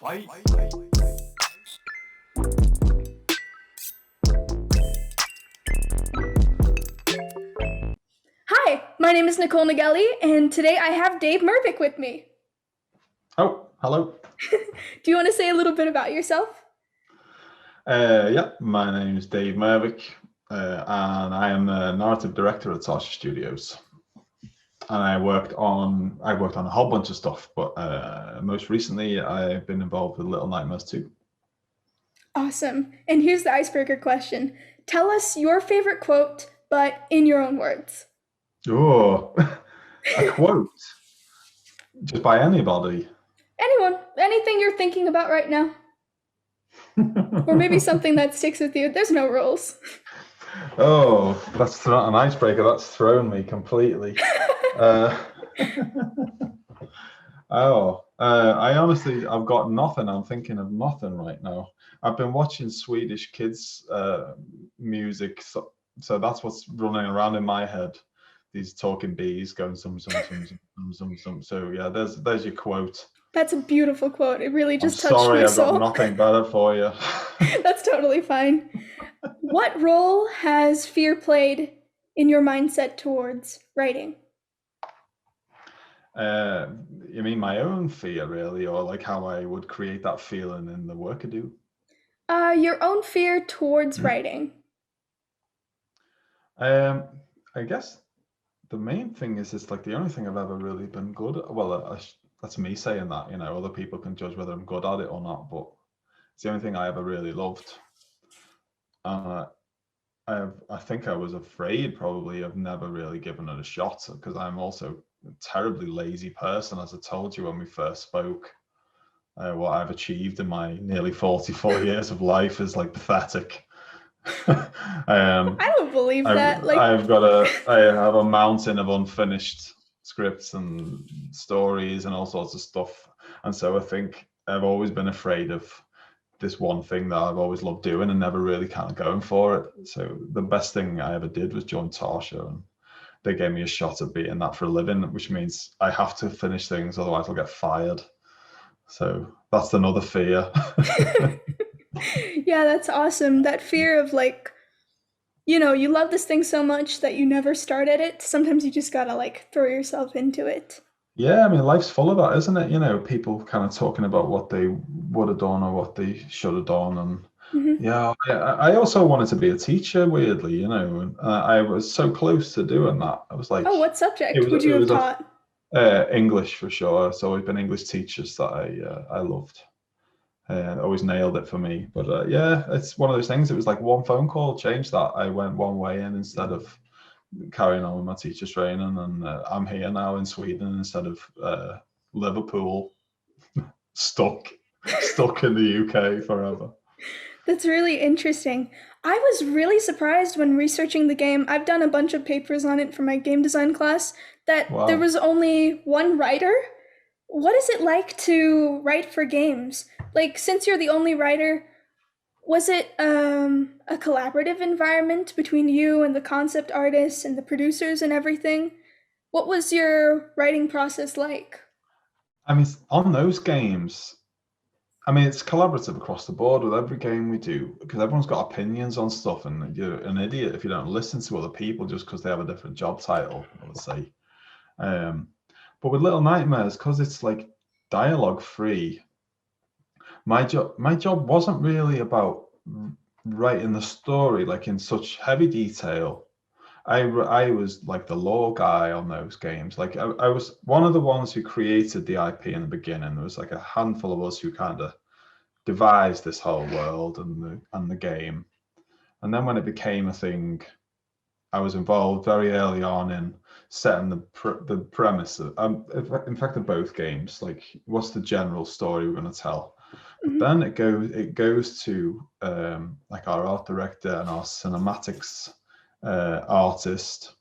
Hi, my name is Nicole Nageli, and today I have Dave Mervik with me. Oh, hello. Do you want to say a little bit about yourself? Yeah, my name is Dave Mervik, and I am the narrative director at Tarsier Studios. And I worked on a whole bunch of stuff, but most recently I've been involved with Little Nightmares too. Awesome. And here's the icebreaker question. Tell us your favorite quote, but in your own words. Oh, a quote just by anybody. Anyone, anything you're thinking about right now, or maybe something that sticks with you. There's no rules. Oh, that's not an icebreaker. That's thrown me completely. Uh, I honestly, I've got nothing. I'm thinking of nothing right now. I've been watching Swedish kids music, so that's what's running around in my head. These talking bees going some. So yeah, there's your quote. That's a beautiful quote. It really I'm just touched sorry, my I've got soul. nothing better for you. That's totally fine. What role has fear played in your mindset towards writing? You mean my own fear, really, or like how I would create that feeling in the work I do? Your own fear towards writing. Um, I guess the main thing is it's like the only thing I've ever really been good at. Well, that's me saying that, other people can judge whether I'm good at it or not, but it's the only thing I ever really loved. Uh, I think I was afraid probably of never really giving it a shot because I'm also a terribly lazy person, as I told you when we first spoke. What I've achieved in my nearly 44 years of life is like pathetic. I don't believe that. I have a mountain of unfinished scripts and stories and all sorts of stuff. And so I think I've always been afraid of this one thing that I've always loved doing and never really kind of going for it. So the best thing I ever did was join Tarsier, and they gave me a shot at being that for a living, which means I have to finish things, otherwise I'll get fired. So that's another fear. Yeah, that's awesome. That fear of like, you love this thing so much that you never started it. Sometimes you just gotta like throw yourself into it. Yeah, I mean, life's full of that, isn't it? People kind of talking about what they would have done or what they should have done. And Hmm. yeah, I also wanted to be a teacher, weirdly, and I was so close to doing that. I was like, Oh, what it subject was would you it have was taught? English for sure. It's always been English teachers that I loved. Always nailed it for me. But yeah, it's one of those things. It was like one phone call changed that. I went one way in instead of carrying on with my teacher's training, and I'm here now in Sweden instead of Liverpool, stuck in the UK forever. That's really interesting. I was really surprised when researching the game. I've done a bunch of papers on it for my game design class that there Wow. was only one writer. What is it like to write for games? Like, since you're the only writer, was it a collaborative environment between you and the concept artists and the producers and everything? What was your writing process like? I mean, on those games, I mean, it's collaborative across the board with every game we do because everyone's got opinions on stuff, and you're an idiot if you don't listen to other people just because they have a different job title, I would say. Um, but with Little Nightmares, because it's like dialogue free, my job wasn't really about writing the story like in such heavy detail. I was like the lore guy on those games. Like I was one of the ones who created the IP in the beginning. There was like a handful of us who kind of devised this whole world and the game. And then when it became a thing, I was involved very early on in setting the premise. In fact, of both games, like what's the general story we're going to tell. But Mhm. then it goes to like our art director and our cinematics artist,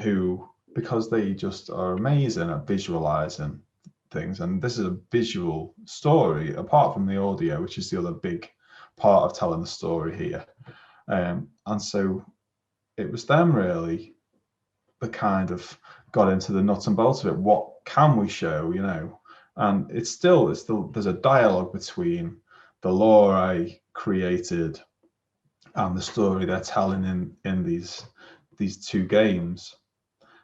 who, because they just are amazing at visualizing things, and this is a visual story apart from the audio, which is the other big part of telling the story here. And so it was them really that kind of got into the nuts and bolts of it. What can we show, And it's still there's a dialogue between the lore I created and the story they're telling in these two games.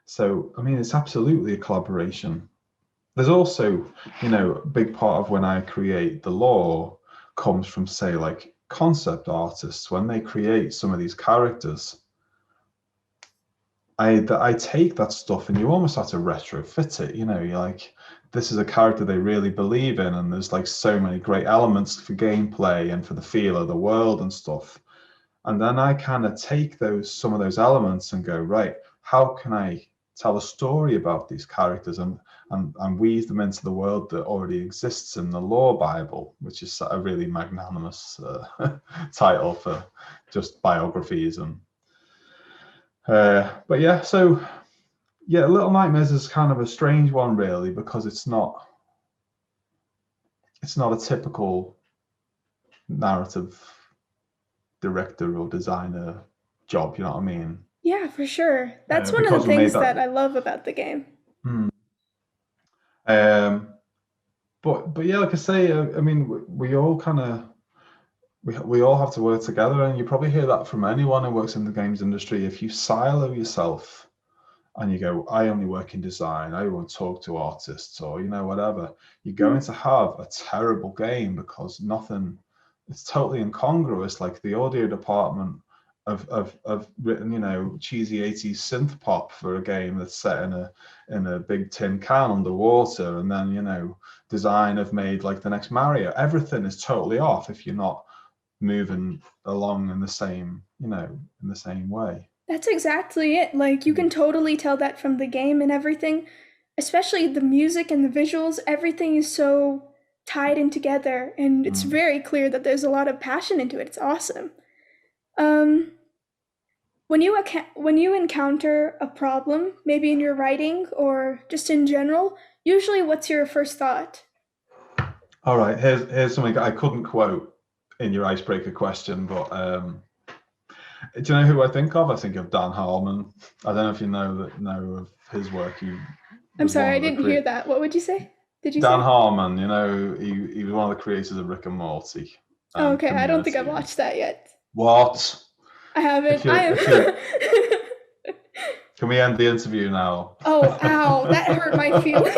So I mean, it's absolutely a collaboration. There's also, a big part of when I create the lore comes from, say, like concept artists. When they create some of these characters, I take that stuff and you almost have to retrofit it. You're like, this is a character they really believe in, and there's like so many great elements for gameplay and for the feel of the world and stuff. And then I kind of take some of those elements and go, right, how can I tell a story about these characters and weave them into the world that already exists in the lore Bible, which is a really magnanimous title for just biographies. And but yeah, so yeah, Little Nightmares is kind of a strange one, really, because it's not a typical narrative director or designer job, you know what I mean? Yeah, for sure. That's one of Because the we made things that I love about the game. But yeah, like I say, I mean, we all kind of we all have to work together, and you probably hear that from anyone who works in the games industry. If you silo yourself and you go, I only work in design, I won't talk to artists, or whatever, you're going to have a terrible game, because it's totally incongruous. Like the audio department have written cheesy 80s synth pop for a game that's set in a big tin can underwater, and then design have made like the next Mario. Everything is totally off if you're not moving along in the same way. That's exactly it. Like, you can totally tell that from the game and everything, especially the music and the visuals. Everything is so tied in together, and it's very clear that there's a lot of passion into it. It's awesome. When you encounter a problem, maybe in your writing or just in general, usually what's your first thought? All right, here's something I couldn't quote in your icebreaker question, but do you know who I think of? I think of Dan Harmon. I don't know if you know of his work. I'm sorry, I didn't hear that. What would you say? Did you Dan say? Harmon, he was one of the creators of Rick and Morty Oh, and okay, I don't think I've Community. watched that yet. What? I haven't. Can we end the interview now? Oh, ow, that hurt my feelings.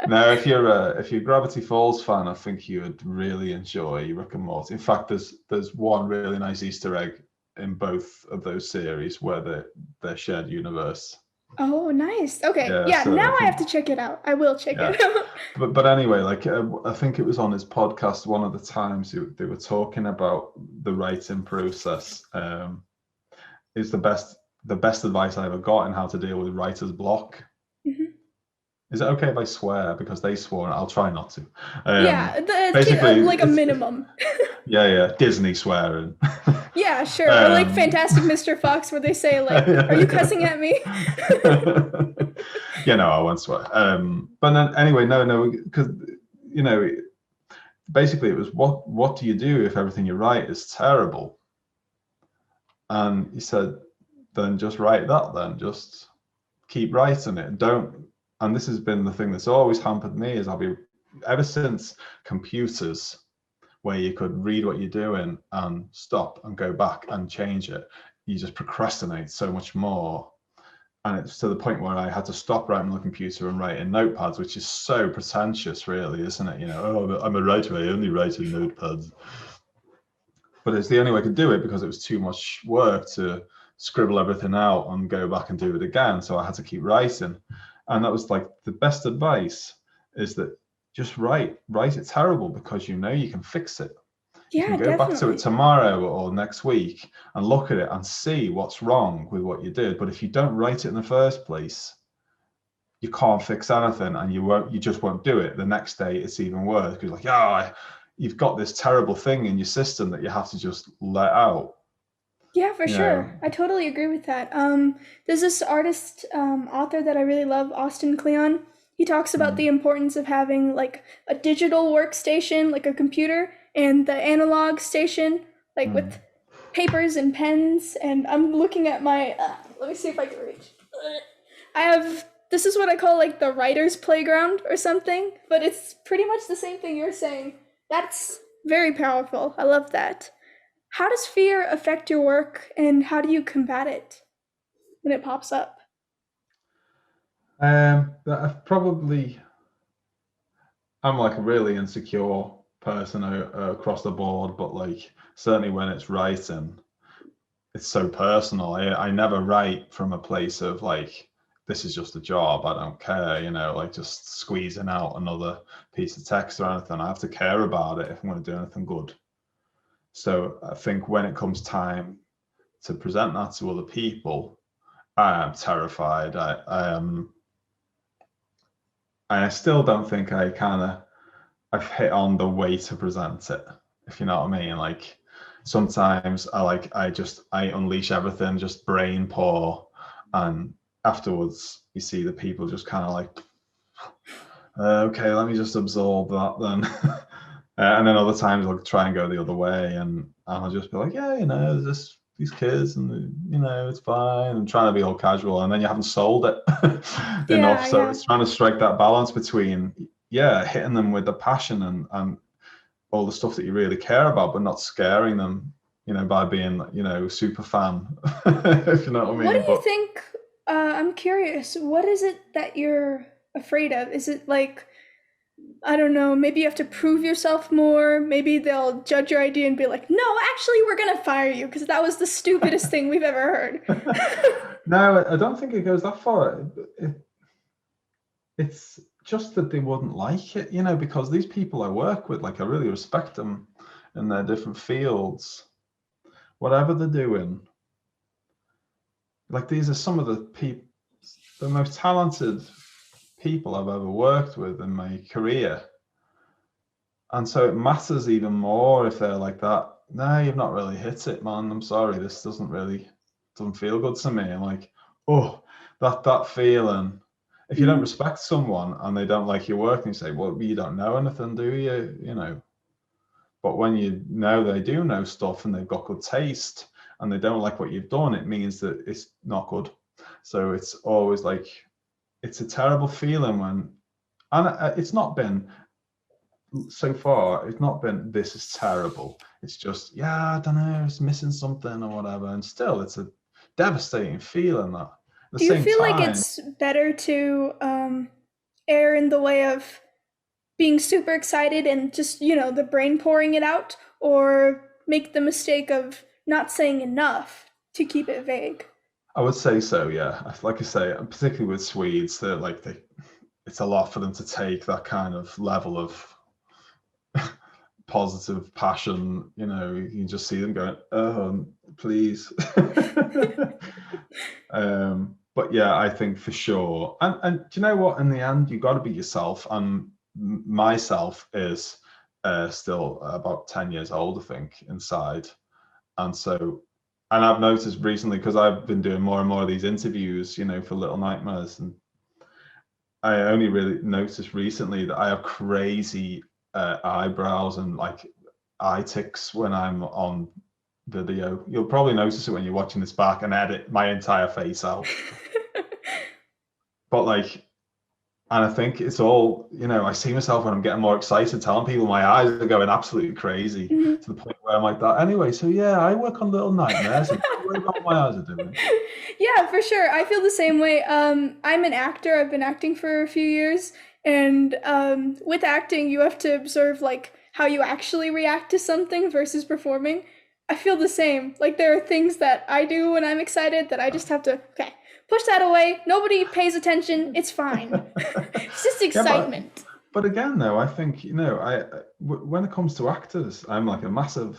No, if you're a Gravity Falls fan, I think you would really enjoy Rick and Morty. In fact, there's one really nice Easter egg in both of those series where they're shared universe. Oh, nice. Okay, yeah. So now I have to check it out. I will check it out. But anyway, like I think it was on his podcast one of the times they were talking about the writing process. Is the best advice I ever got in how to deal with writer's block. Is it okay if I swear? Because they swore, and I'll try not to. Yeah, basically like a minimum. Yeah, Disney swearing. Yeah, sure. Or like Fantastic Mr. Fox, where they say like, "Are you cussing at me?" Yeah, no, I won't swear. But then anyway, no, because basically it was what do you do if everything you write is terrible? And he said, then just write that. Then just keep writing it. And this has been the thing that's always hampered me, is ever since computers, where you could read what you're doing and stop and go back and change it, you just procrastinate so much more. And it's to the point where I had to stop writing on the computer and write in notepads, which is so pretentious, really, isn't it? Oh, I'm a writer, I only write in notepads. But it's the only way I could do it, because it was too much work to scribble everything out and go back and do it again. So I had to keep writing. And that was like the best advice, is that just write it terrible, because you can fix it. Yeah, you can go back to it tomorrow or next week and look at it and see what's wrong with what you did. But if you don't write it in the first place, you can't fix anything, and you just won't do it. The next day it's even worse, because like, you've got this terrible thing in your system that you have to just let out. Yeah, for sure. I totally agree with that. There's this artist, author that I really love, Austin Kleon. He talks about the importance of having like a digital workstation, like a computer, and the analog station, like with papers and pens. And I'm looking at my, let me see if I can reach. I have this is what I call like the writer's playground or something, but it's pretty much the same thing you're saying. That's very powerful. I love that. How does fear affect your work and how do you combat it when it pops up? I've probably, I'm like a really insecure person across the board, but like certainly when it's writing, it's so personal. I never write from a place of like, this is just a job, I don't care, you know, like just squeezing out another piece of text or anything. I have to care about it if I'm going to do anything good. So I think when it comes time to present that to other people, I am terrified. I am, I still don't think I've hit on the way to present it, if you know what I mean. Like sometimes I unleash everything, just brain pour, and afterwards you see the people just kind of like, okay, let me just absorb that then. And then other times I'll try and go the other way, and I'll just be like, yeah, you know, there's these kids, and you know, it's fine. I'm trying to be all casual, and then you haven't sold it enough. Yeah, So yeah. it's trying to strike that balance between, yeah, hitting them with the passion and all the stuff that you really care about, but not scaring them, you know, by being, you know, super fan, if you know what I What do mean. you But think? I'm curious. What is it that you're afraid of? Is it like, I don't know, maybe you have to prove yourself more? Maybe they'll judge your idea and be like, no, actually, we're going to fire you because that was the stupidest thing we've ever heard. no, I don't think it goes that far. It's just that they wouldn't like it, you know, because these people I work with, like I really respect them in their different fields, whatever they're doing. Like these are some of the most talented people I've ever worked with in my career. And so it matters even more if they're like that. No, you've not really hit it, man. I'm sorry. This doesn't feel good to me. I'm like, oh, that feeling. If you don't Mhm. respect someone and they don't like your work, and you say, well, you don't know anything, do you? You know. But when you know they do know stuff and they've got good taste and they don't like what you've done, it means that it's not good. So it's always like, it's a terrible feeling when, and it's not been so far, it's not been this is terrible. It's just, yeah, I don't know, it's missing something or whatever. And still, it's a devastating feeling that at the Do you same feel like time, it's better to err in the way of being super excited and just, the brain pouring it out, or make the mistake of not saying enough to keep it vague? I would say so, yeah. Like I say, particularly with Swedes, it's a lot for them to take that kind of level of positive passion. You know, you can just see them going, oh, please. But yeah, I think for sure. And do you know what? In the end, you got to be yourself. And myself is still about 10 years old, I think, inside. And so, and I've noticed recently, because I've been doing more and more of these interviews, you know, for Little Nightmares, and I only really noticed recently that I have crazy eyebrows and like eye ticks when I'm on video. You'll probably notice it when you're watching this back and edit my entire face out. But like, and I think it's all, you know, I see myself when I'm getting more excited, telling people my eyes are going absolutely crazy Mhm. to the point where I'm like that. Anyway, so yeah, I work on Little Nightmares and don't worry about what my eyes are doing. Yeah, for sure. I feel the same way. I'm an actor. I've been acting for a few years, and with acting, you have to observe like how you actually react to something versus performing. I feel the same. Like there are things that I do when I'm excited that I just have to okay push that away. Nobody pays attention. It's fine. It's just Yeah, excitement. but again, though, I think, you know, when it comes to actors, I'm like a massive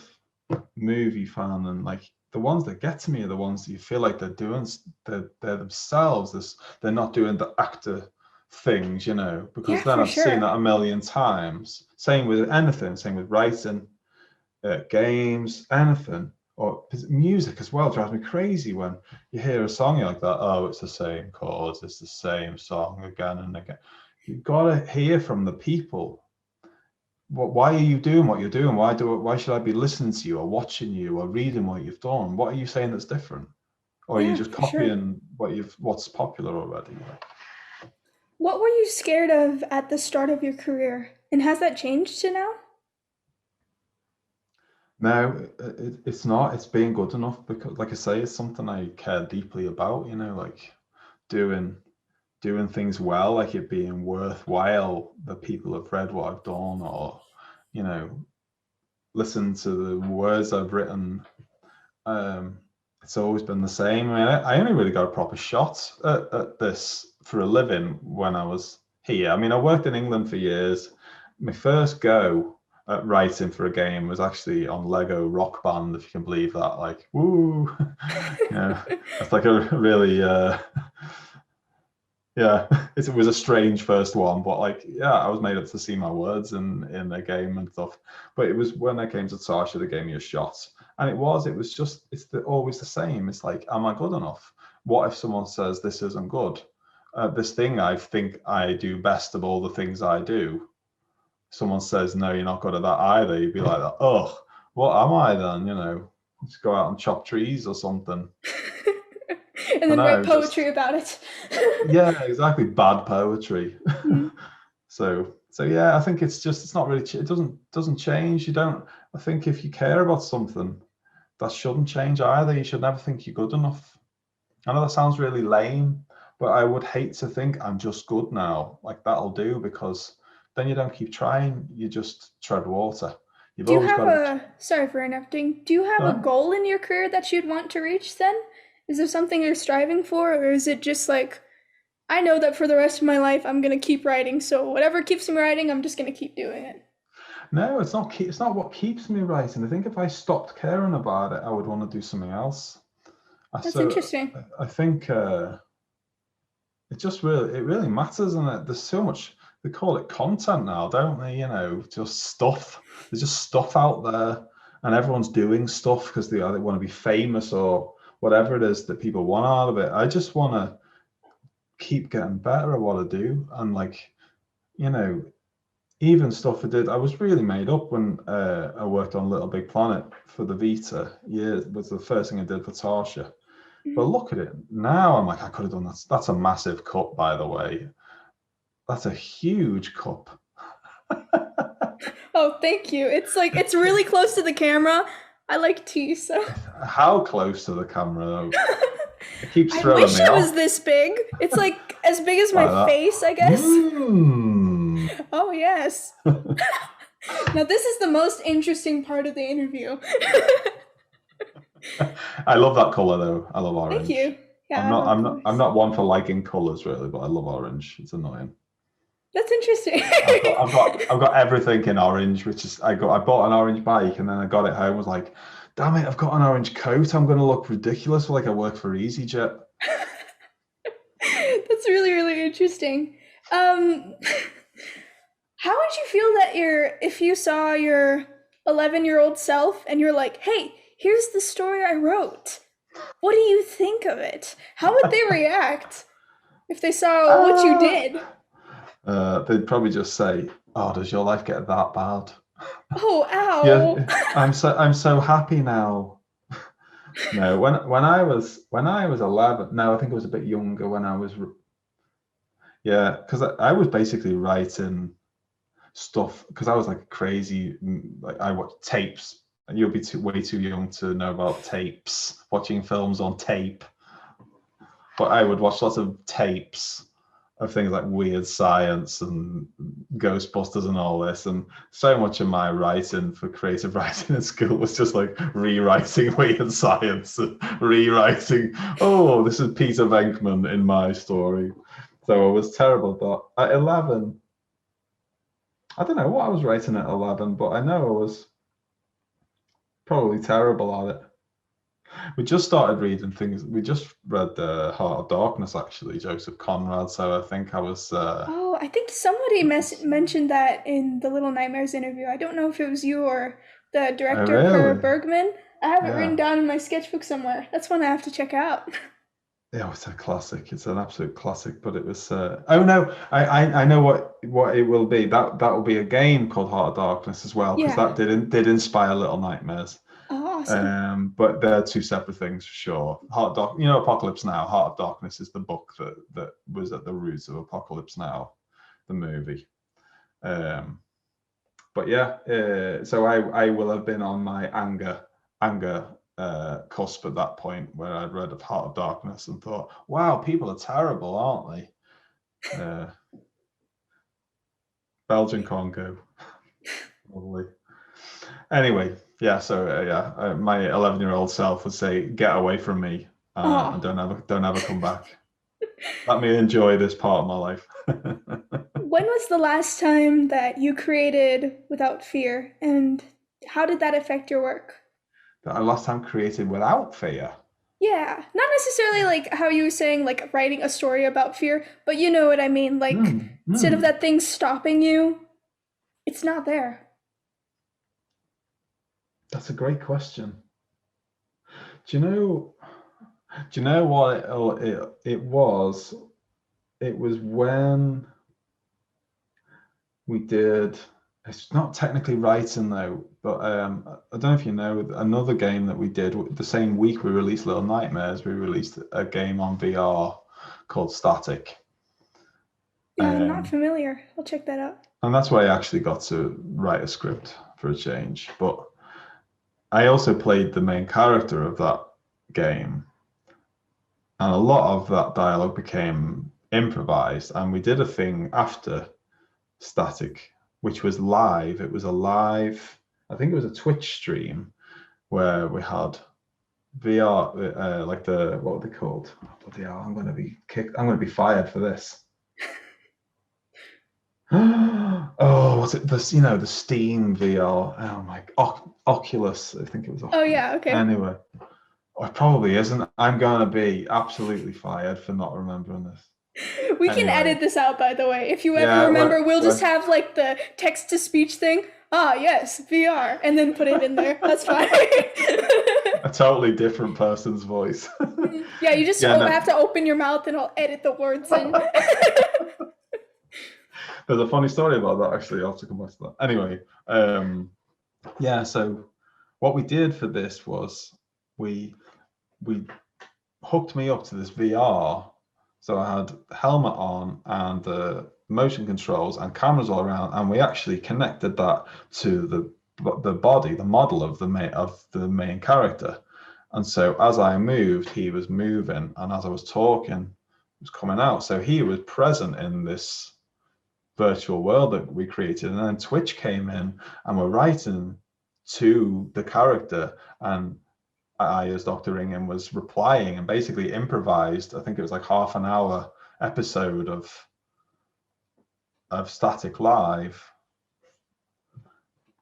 movie fan, and like the ones that get to me are the ones that you feel like they're themselves. They're not doing the actor things, you know, because Yeah, then for I've seen sure. that a million times. Same with anything, same with writing, games, anything, or music as well. Drives me crazy when you hear a song, you're like that. Oh, it's the same chords, it's the same song again and again. You've got to hear from the people. Why are you doing what you're doing? Why should I be listening to you or watching you or reading what you've done? What are you saying that's different? Or are you Yeah, just for sure. copying what's popular already? What were you scared of at the start of your career? And has that changed to now? No, it's not. It's being good enough because, like I say, it's something I care deeply about. Like doing things well, like it being worthwhile that people have read what I've done, or you know, listen to the words I've written. Um, it's always been the same. I mean, I only really got a proper shot at this for a living when I was here. I mean, I worked in England for years. My first go at writing for a game was actually on Lego Rock Band, if you can believe that. Like, woo, yeah, that's like a really, yeah, it was a strange first one, but like, yeah, I was made up to see my words in a game and stuff. But it was when I came to Tarsier, they gave me a shot, and it was just, always the same. It's like, am I good enough? What if someone says this isn't good? This thing I think I do best of all the things I do. Someone says, no, you're not good at that either. You'd be like, oh, what am I then? Just go out and chop trees or something. And I then write know, poetry just, about it. yeah, exactly. Bad poetry. Mhm. So yeah, I think it's not really, it doesn't change. You don't, I think if you care about something, that shouldn't change either. You should never think you're good enough. I know that sounds really lame, but I would hate to think I'm just good now. Like that'll do, because then you don't keep trying. You just tread water. You've Do you always have got to, a, sorry for interrupting, do you have a right? goal in your career that you'd want to reach then? Is there something you're striving for, or is it just like, I know that for the rest of my life I'm gonna keep writing, so whatever keeps me writing, I'm just gonna keep doing it? No, it's not. It's not what keeps me writing. I think if I stopped caring about it, I would want to do something else. That's So interesting. I think. It really matters, and there's so much. They call it content now, don't they? Just stuff. There's just stuff out there, and everyone's doing stuff because they either want to be famous or whatever it is that people want out of it. I just want to keep getting better at what I do, and like, you know even stuff I did. I was really made up when I worked on Little Big Planet for the Vita. Yeah, it was the first thing I did for Tarsha. But Mhm. look at it now. I'm like, I could have done that. That's a massive cup, by the way. That's a huge cup. Oh, thank you. It's like it's really close to the camera. I like tea, so How close to the camera, though? It keeps I throwing wish me it was off this big. It's like as big as my like that. face, I guess. Mmm. Oh, yes. Now, this is the most interesting part of the interview. I love that color, though. I love Thank orange. you. I'm Yeah, not. of I'm not. I'm course. not one for liking colors, really, but I love orange. It's annoying. That's interesting. I've got everything in orange, which is I bought an orange bike, and then I got it home. Was like, damn it, I've got an orange coat. I'm going to look ridiculous like I work for EasyJet. That's really, really interesting. Um, how would you feel that if you saw your 11-year-old self and you're like, hey, here's the story I wrote. What do you think of it? How would they react if they saw what you Uh, did? they'd probably just say, "Oh, does your life get that bad?" Oh, Yeah, ow. I'm so happy now. No, when I was 11. No, I think I was a bit younger when I was. Yeah, because I was basically writing stuff because I was like crazy. Like I watched tapes, and you'll be way too young to know about tapes, watching films on tape. But I would watch lots of tapes of things like Weird Science and Ghostbusters and all this. And so much of my writing for creative writing in school was just like rewriting Weird Science and rewriting, oh, this is Peter Venkman in my story. So I was terrible. But at 11, I don't know what I was writing at 11, but I know I was probably terrible at it. We just started reading things. We just read The Heart of Darkness, actually, Joseph Conrad. So I think I was. Oh, I think somebody mentioned that in the Little Nightmares interview. I don't know if it was you or the Oh, director, Per really? Bergman. I have it written Yeah. down in my sketchbook somewhere. That's one I have to check out. Yeah, it's a classic. It's an absolute classic. But it was. Oh no, I know what it will be. That will be a game called Heart of Darkness as well, because Yeah. that did inspire Little Nightmares. Oh, Awesome. But they're two separate things for sure. Apocalypse Now, Heart of Darkness is the book that was at the roots of Apocalypse Now, the movie. But yeah, so I will have been on my anger cusp at that point, where I'd read of Heart of Darkness and thought, wow, people are terrible, aren't they? Belgian Congo. Lovely. Anyway, yeah, so my 11-year-old self would say, get away from me, and don't ever come back. Let me enjoy this part of my life. When was the last time that you created without fear, and how did that affect your work? That I last time created without fear. Yeah, not necessarily like how you were saying, like writing a story about fear, but you know what I mean. Like, instead of that thing stopping you, it's not there. That's a great question. Do you know what it was? It was when we did, it's not technically writing though, but I don't know if you know, another game that we did the same week we released Little Nightmares, we released a game on VR called Static. Yeah, I'm not familiar. I'll check that out. And that's where I actually got to write a script for a change. But I also played the main character of that game. And a lot of that dialogue became improvised. And we did a thing after Static, which was live. It was a live, I think it was a Twitch stream where we had VR, what were they called? Bloody hell, I'm going to be kicked. I'm going to be fired for this. Oh, was it the Steam VR? Oh my, Oculus. I think it was Oculus. Oh yeah, okay. Anyway, it probably isn't. I'm going to be absolutely fired for not remembering this. We can edit this out, by the way. If you ever remember, we'll just have like the text to speech thing. Ah, yes, VR, and then put it in there. That's fine. A totally different person's voice. Yeah, you just have to open your mouth and I'll edit the words in. There's a funny story about that, actually. I'll have to come back to that. Anyway, yeah, so what we did for this was we hooked me up to this VR. So I had helmet on and the motion controls and cameras all around, and we actually connected that to the body, the model of the main character. And so as I moved, he was moving, and as I was talking, it was coming out. So he was present in this virtual world that we created. And then Twitch came in and we're writing to the character, and I, as Dr. Ingham, was replying and basically improvised. I think it was like half an hour episode of Static Live.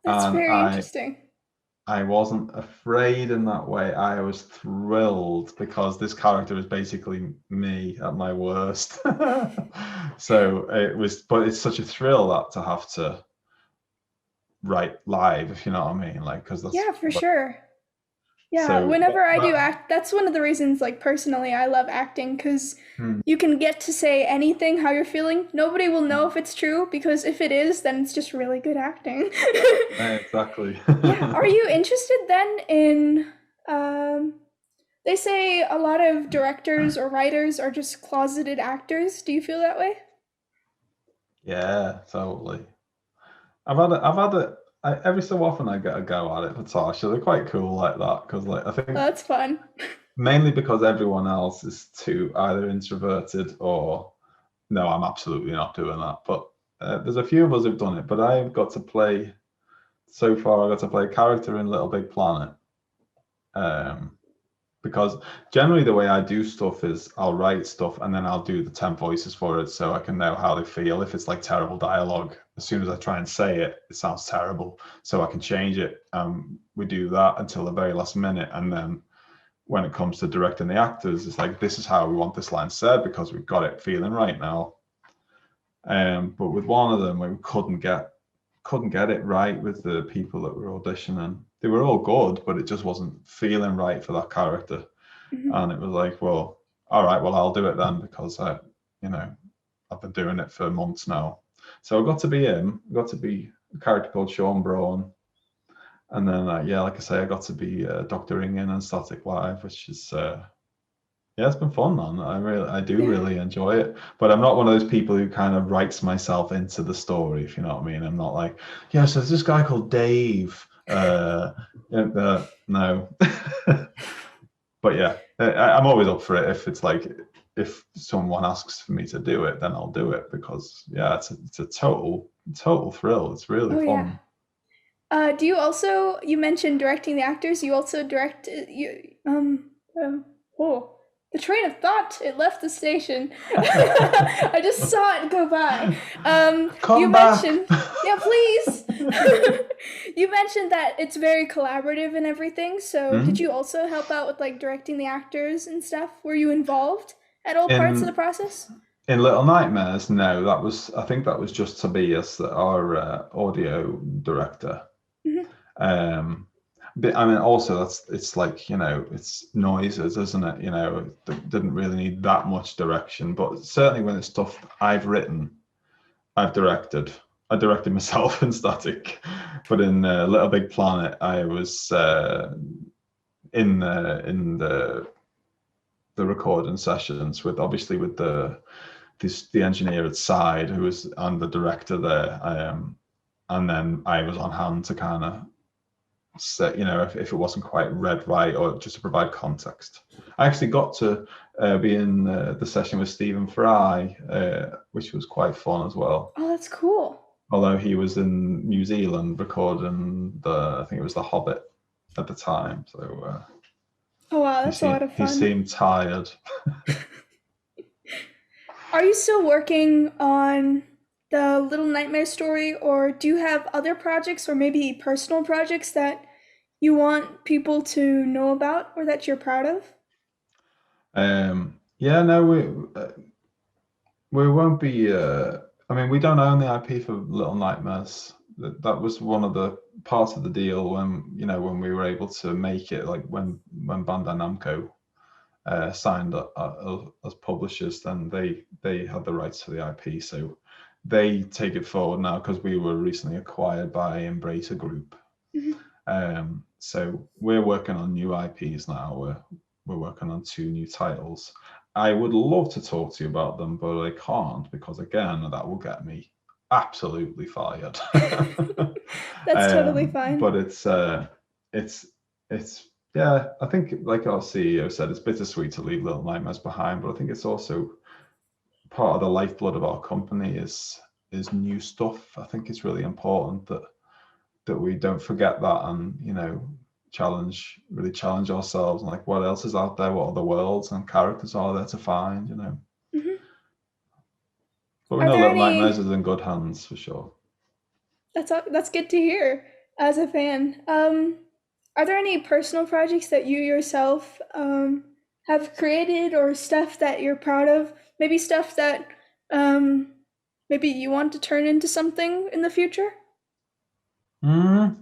That's very interesting. I wasn't afraid in that way. I was thrilled because this character is basically me at my worst. So it was, but it's such a thrill that to have to write live, if you know what I mean, like, because that's, yeah, for sure. Yeah, so, whenever I do act, that's one of the reasons, like, personally, I love acting, because you can get to say anything, how you're feeling. Nobody will know if it's true, because if it is, then it's just really good acting. Exactly. Yeah, are you interested then in, they say a lot of directors or writers are just closeted actors. Do you feel that way? Yeah, totally. I've had it. Every so often I get a go at it for Tarsier. They're quite cool like that, because like I think that's fun. Mainly because everyone else is too either introverted or no, I'm absolutely not doing that. But there's a few of us who've done it. But I've got to play so far. I got to play a character in Little Big Planet. Because generally the way I do stuff is I'll write stuff and then I'll do the temp voices for it so I can know how they feel. If it's like terrible dialogue, as soon as I try and say it, it sounds terrible. So I can change it. We do that until the very last minute. And then when it comes to directing the actors, it's like, this is how we want this line said because we've got it feeling right now. But with one of them, we couldn't get it right with the people that were auditioning. They were all good, but it just wasn't feeling right for that character. And it was like, well, all right, well, I'll do it then because I've been doing it for months now. So I got to be him. I got to be a character called Sean Braun. And then yeah, like I say, I got to be doctoring in Static Live, which is yeah, it's been fun, man. I do Yeah. really enjoy it. But I'm not one of those people who kind of writes myself into the story, if you know what I mean. I'm not like, yeah, so there's this guy called Dave. No. But yeah, I'm always up for it. If it's like, if someone asks for me to do it, then I'll do it, because yeah, it's a total thrill. It's really Oh yeah. fun. Do you also, you mentioned directing the actors, you also direct oh, the train of thought, it left the station. I just saw it go by. You Come back. mentioned, yeah, please. You mentioned that it's very collaborative and everything. So did Mhm. you also help out with like directing the actors and stuff? Were you involved at all parts of the In process? Little Nightmares, no, I think that was just Tobias, our audio director. Hmm. But I mean, also it's like, it's noises, isn't it? It didn't really need that much direction, but certainly when it's stuff I've written, I've directed. I directed myself in Static, but in Little Big Planet, I was in the recording sessions with, obviously, with the engineer at side, who was, and the director there, and then I was on hand to kind of set, if it wasn't quite read right, or just to provide context. I actually got to be in the session with Stephen Fry, which was quite fun as well. Oh, that's cool. Although he was in New Zealand recording I think it was The Hobbit at the time, so Oh wow, that's a lot of he fun. seemed tired. Are you still working on the Little Nightmare story, or do you have other projects or maybe personal projects that you want people to know about or that you're proud of? Yeah, no, we won't be. I mean, we don't own the IP for Little Nightmares. That was one of the parts of the deal when, when we were able to make it, like when Bandai Namco signed as publishers, then they had the rights to the IP, so they take it forward now, because we were recently acquired by Embracer Group. Mhm. So we're working on new IPs now. We're working on 2 new titles. I would love to talk to you about them, but I can't, because again, that will get me absolutely fired. That's totally fine. But it's yeah, I think, like our CEO said, it's bittersweet to leave Little Nightmares behind, but I think it's also part of the lifeblood of our company is new stuff. I think it's really important that we don't forget that, and really challenge ourselves, and like, what else is out there, what other worlds and characters are there to find. Hmm. But we Are know there Little Nightmares any? is in good hands for sure. That's good to hear as a fan. Are there any personal projects that you yourself have created or stuff that you're proud of? Maybe stuff that um, maybe you want to turn into something in the future? mm.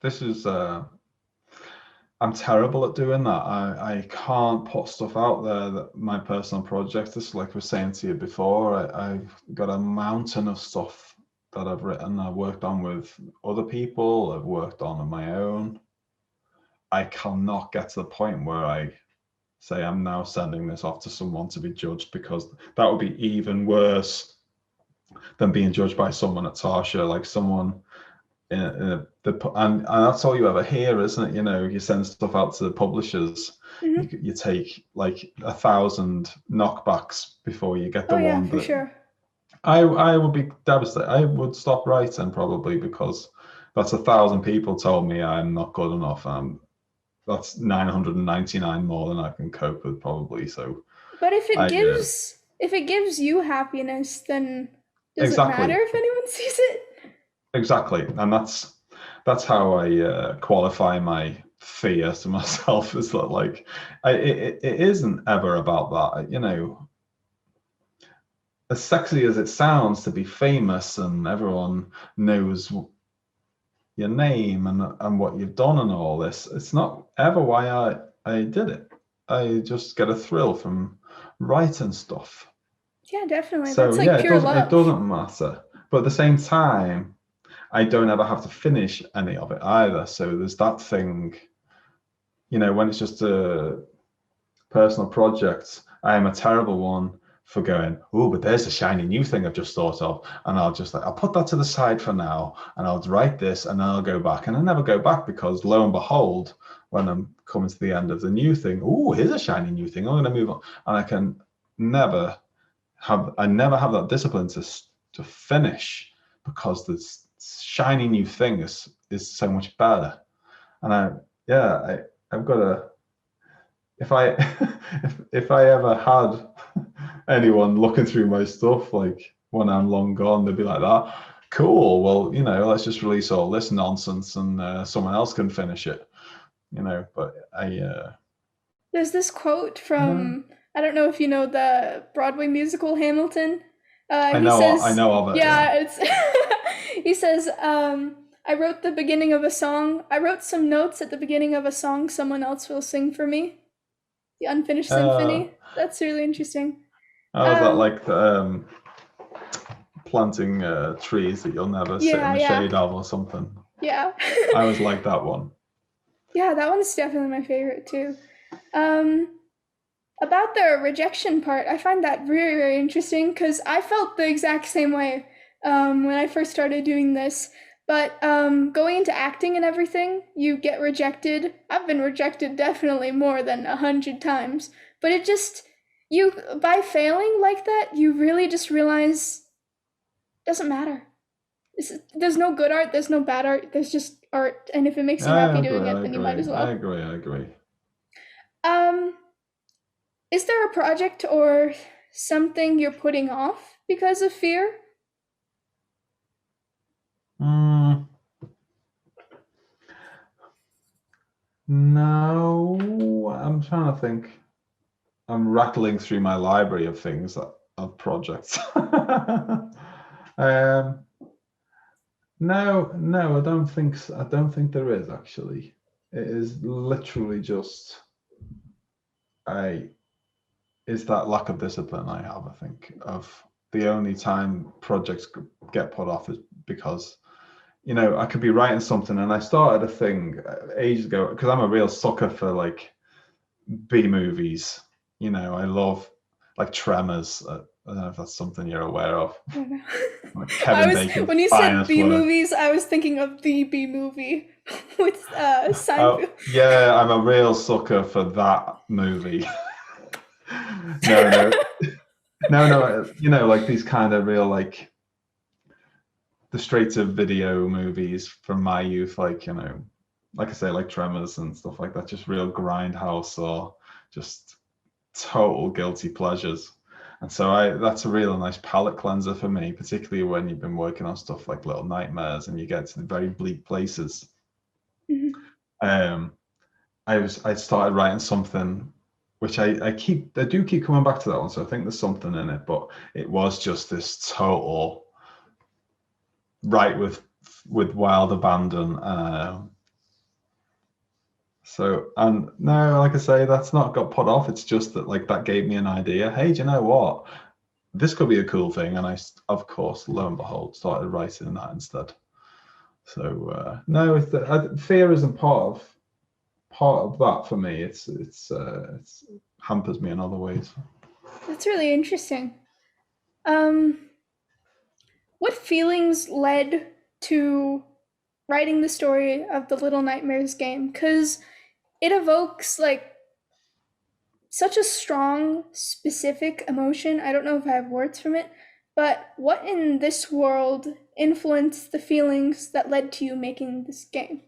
This is I'm terrible at doing that. I can't put stuff out there, that my personal project is, like I was saying to you before. I've got a mountain of stuff that I've written, I've worked on with other people, I've worked on my own. I cannot get to the point where I say I'm now sending this off to someone to be judged, because that would be even worse than being judged by someone at Tarsier, like someone and that's all you ever hear, isn't it? You send stuff out to the publishers, Hmm. you take like 1,000 knockbacks before you get Oh the yeah, one for that sure. I would be devastated. I would stop writing, probably, because that's 1,000 people told me I'm not good enough. That's 999 more than I can cope with, probably. So But if I it gives you happiness, then does it matter exactly if anyone sees it? exactly, and that's how I qualify my fear to myself, is that, like, it isn't ever about that. As sexy as it sounds to be famous and everyone knows your name and what you've done and all this, it's not ever why I did it. I just get a thrill from writing stuff. Yeah, definitely. So That's yeah, like it pure doesn't love. matter. But at the same time, I don't ever have to finish any of it either. So there's that thing, when it's just a personal project, I am a terrible one for going, oh, but there's a shiny new thing I've just thought of. And I'll put that to the side for now, and I'll write this, and then I'll go back. And I never go back, because lo and behold, when I'm coming to the end of the new thing, oh, here's a shiny new thing, I'm going to move on. And I never have that discipline to finish, because this shiny new thing is so much better. And I've got to, if I if I ever had anyone looking through my stuff, like when I'm long gone, they'd be like, that cool, well, let's just release all this nonsense, and someone else can finish it, but There's this quote from, I don't know if you know the Broadway musical Hamilton. I He says, know of it. yeah, it's he says, I wrote some notes at the beginning of a song someone else will sing for me. The Unfinished Symphony. That's really interesting. Is that like planting trees that you'll never sit in the shade of or something? Yeah. I always like that one. Yeah, that one's definitely my favorite too. About the rejection part, I find that very, very interesting, because I felt the exact same way when I first started doing this. But going into acting and everything, you get rejected. I've been rejected definitely more than 100 times. But by failing like that, you really just realize it doesn't matter. There's no good art, there's no bad art, there's just art. And if it makes you happy doing it, then you might as well. I agree. Is there a project or something you're putting off because of fear? No, I'm trying to think. I'm rattling through my library of things, of projects. No, I don't think so. I don't think there is, actually. It is literally just is that lack of discipline I have, I think. Of the only time projects get put off is because I could be writing something, and I started a thing ages ago, because I'm a real sucker for like B movies. I love like Tremors. I don't know if that's something you're aware of. Like Kevin Bacon's when you said B work. movies, I was thinking of the B movie with Seinfeld. Yeah, I'm a real sucker for that movie. No. Like these kind of real, like the straight to video movies from my youth, like like I say, like Tremors and stuff like that, just real grindhouse or just total guilty pleasures. And so that's a real nice palate cleanser for me, particularly when you've been working on stuff like Little Nightmares and you get to the very bleak places. Mm-hmm. I started writing something which I do keep coming back to that one, so I think there's something in it, but it was just this total write with wild abandon. And no, like I say, that's not got put off. It's just that like that gave me an idea. Hey, do you know what? This could be a cool thing. And I, of course, lo and behold, started writing that instead. So no, fear isn't part of that for me. It's hampers me in other ways. That's really interesting. What feelings led to writing the story of the Little Nightmares game? Because it evokes like such a strong, specific emotion. I don't know if I have words from it, but what in this world influenced the feelings that led to you making this game?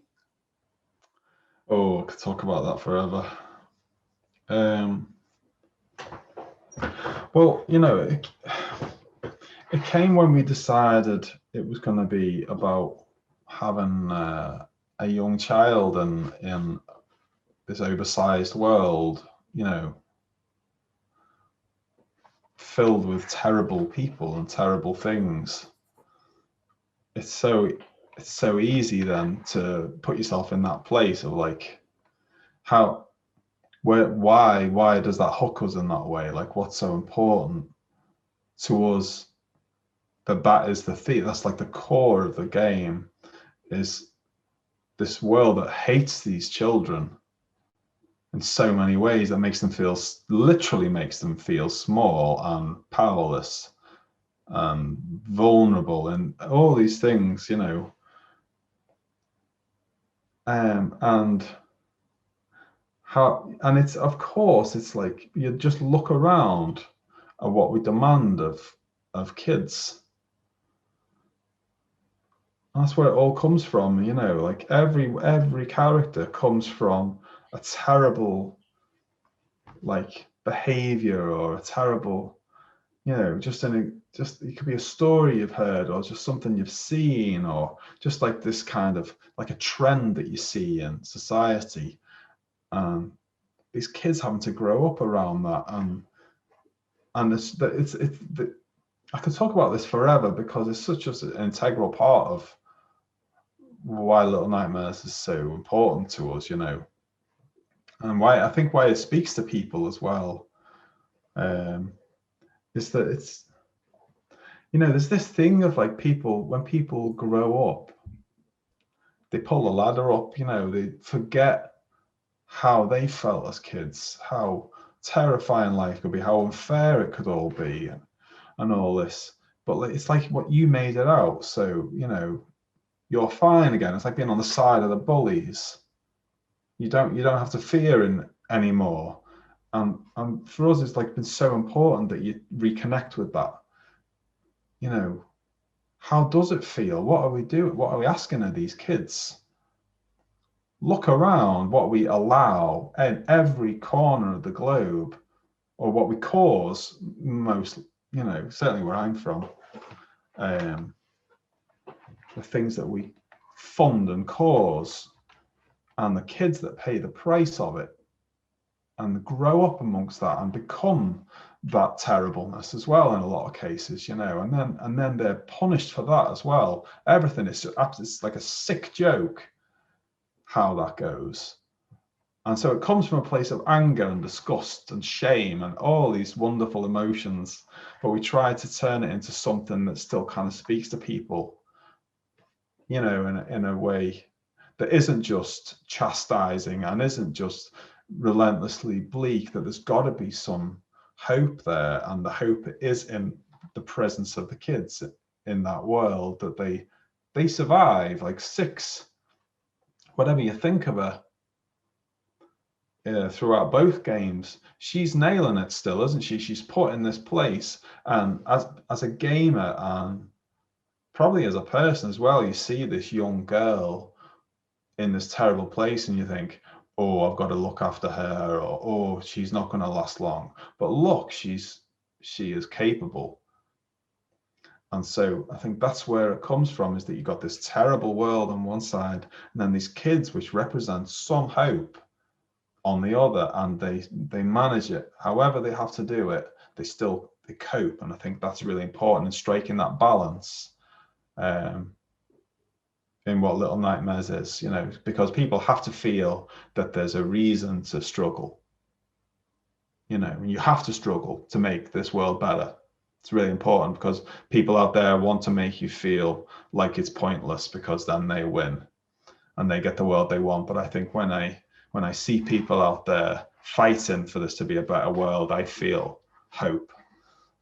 Oh, I could talk about that forever. Well, it came when we decided it was going to be about having a young child in this oversized world, filled with terrible people and terrible things. It's so easy then to put yourself in that place of like, why does that hook us in that way? Like, what's so important to us that is the theme. That's like the core of the game, is this world that hates these children in so many ways, that literally makes them feel small and powerless and vulnerable and all these things, and it's, of course, it's like, you just look around at what we demand of kids. That's where it all comes from, like every character comes from a terrible, like, behavior, or a terrible, just it could be a story you've heard, or just something you've seen, or just like this kind of like a trend that you see in society. These kids having to grow up around that, and I could talk about this forever, because it's such an integral part of why Little Nightmares is so important to us, and why it speaks to people as well, is that it's, there's this thing of like, when people grow up, they pull the ladder up, they forget how they felt as kids, how terrifying life could be, how unfair it could all be, and all this. But it's like, what, you made it out, so you're fine again. It's like being on the side of the bullies. You don't have to fear anymore. And for us, it's like been so important that you reconnect with that. How does it feel? What are we doing? What are we asking of these kids? Look around what we allow in every corner of the globe, or what we cause most, certainly where I'm from, the things that we fund and cause, and the kids that pay the price of it, and grow up amongst that and become that terribleness as well in a lot of cases, and then they're punished for that as well. Everything is it's like a sick joke how that goes. And so it comes from a place of anger and disgust and shame and all these wonderful emotions, but we try to turn it into something that still kind of speaks to people, in a way that isn't just chastising and isn't just relentlessly bleak, that there's got to be some hope there, and the hope is in the presence of the kids in that world, that they survive. Like Six, whatever you think of her, throughout both games, she's nailing it still, isn't she? She's put in this place, and as a gamer, and probably as a person as well, you see this young girl in this terrible place, and you think, oh, I've got to look after her, or oh, she's not going to last long. But look, she is capable. And so I think that's where it comes from, is that you've got this terrible world on one side, and then these kids which represent some hope on the other, and they manage it however they have to do it. They cope, and I think that's really important in striking that balance in what Little Nightmares is, because people have to feel that there's a reason to struggle. You have to struggle to make this world better. It's really important, because people out there want to make you feel like it's pointless, because then they win and they get the world they want. But I think when I see people out there fighting for this to be a better world, I feel hope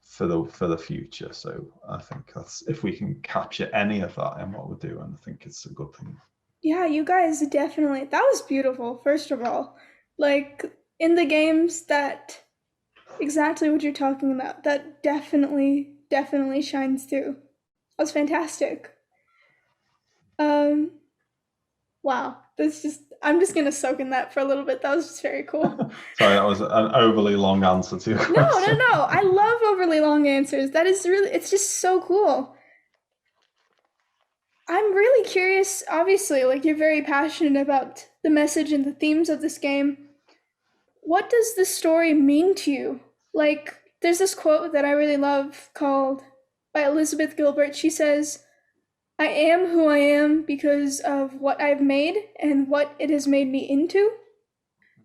for the future. So I think that's, if we can capture any of that in what we're doing, I think it's a good thing. Yeah, you guys definitely. That was beautiful, first of all. Like, in the games, that exactly what you're talking about. That definitely shines through. That was fantastic. Um, wow. I'm just gonna soak in that for a little bit. That was just very cool. Sorry, that was an overly long answer to your No, no, question. no. I love overly long answers. That is really, it's just so cool. I'm really curious, obviously, like, you're very passionate about the message and the themes of this game. What does this story mean to you? Like, there's this quote that I really love called by Elizabeth Gilbert. She says, I am who I am because of what I've made and what it has made me into.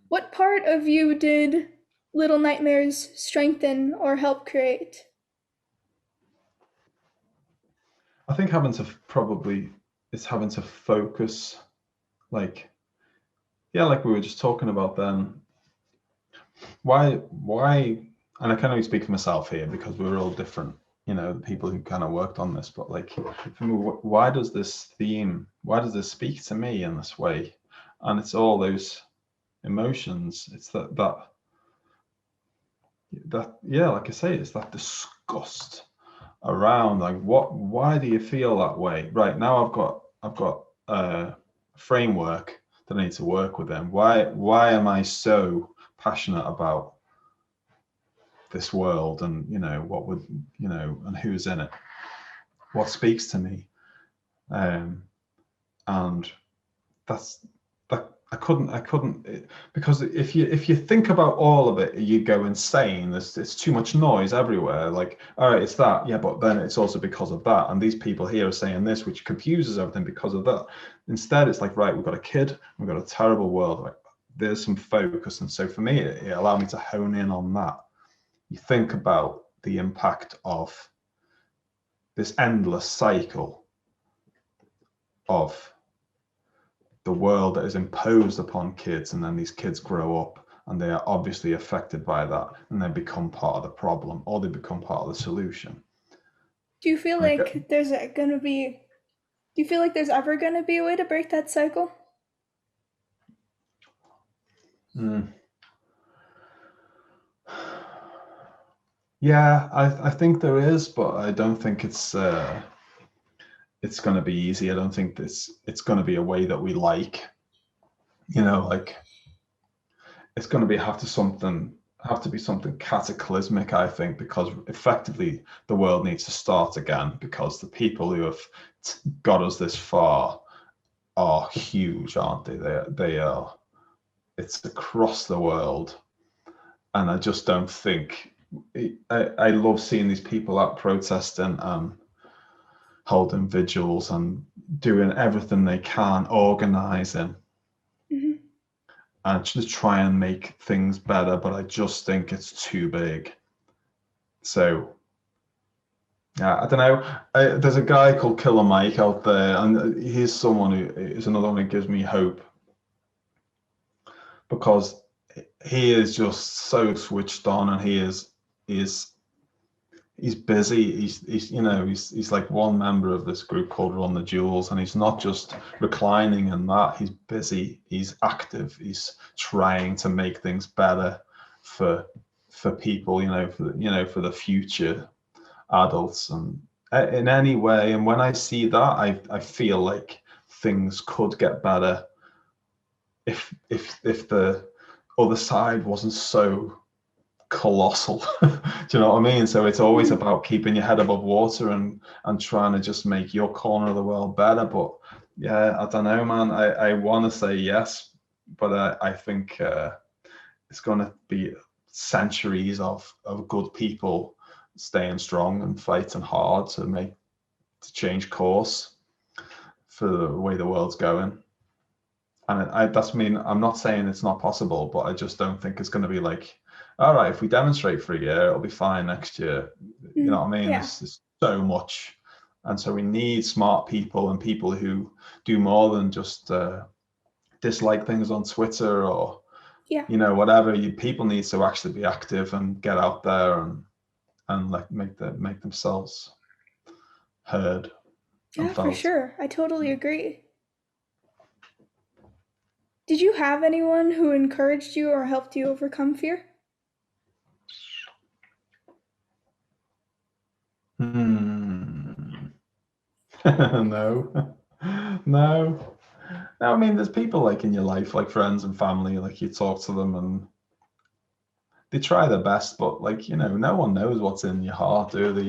What part of you did Little Nightmares strengthen or help create? I think it's having to focus, like, yeah, like we were just talking about then. Why, and I can only speak for myself here because we're all different, the people who kind of worked on this, but like, for me, why does this speak to me in this way? And it's all those emotions. It's that yeah, like I say, it's that disgust around, like, why do you feel that way? Right now I've got a framework that I need to work within. Why am I so passionate about this world, and what would, and who's in it, what speaks to me, and that's that. I couldn't, because if you think about all of it, you go insane. It's too much noise everywhere. Like, all right, it's that, yeah, but then it's also because of that, and these people here are saying this, which confuses everything because of that. Instead, it's like, right, we've got a kid, we've got a terrible world. Like, there's some focus, and so for me, it allowed me to hone in on that. You think about the impact of this endless cycle of the world that is imposed upon kids, and then these kids grow up and they are obviously affected by that, and they become part of the problem, or they become part of the solution. Do you feel Like, like there's ever gonna be a way to break that cycle? yeah, I think there is, but I don't think it's going to be easy. I don't think it's going to be a way that we like. Like, it's going to have to be something cataclysmic, I think, because effectively the world needs to start again, because the people who have got us this far are huge, aren't they? They are. It's across the world, and I just don't think. I love seeing these people out protesting and holding vigils and doing everything they can, organizing, Mm-hmm. and just try and make things better, but I just think it's too big. So yeah, I don't know. There's a guy called Killer Mike out there, and he's someone who is another one who gives me hope, because he is just so switched on, and he's busy. He's like one member of this group called Run the Jewels, and he's not just reclining in that. He's busy. He's active. He's trying to make things better for people. For the future adults, and in any way. And when I see that, I feel like things could get better if the other side wasn't so colossal. Do you know what I mean? So it's always about keeping your head above water and trying to just make your corner of the world better. But yeah, I don't know, man. I want to say yes, but I think it's going to be centuries of good people staying strong and fighting hard to change course for the way the world's going. And that's mean, I'm not saying it's not possible, but I just don't think it's going to be like, all right, if we demonstrate for a year, it'll be fine next year. You know what I mean? Yeah. There's so much. And so we need smart people, and people who do more than just dislike things on Twitter or, Yeah. Whatever. People need to actually be active and get out there and like make themselves heard and Yeah, for felt. sure. I totally agree. Did you have anyone who encouraged you or helped you overcome fear? No. No. I mean, there's people like in your life, like friends and family, like you talk to them and they try their best, but like, no one knows what's in your heart, do they?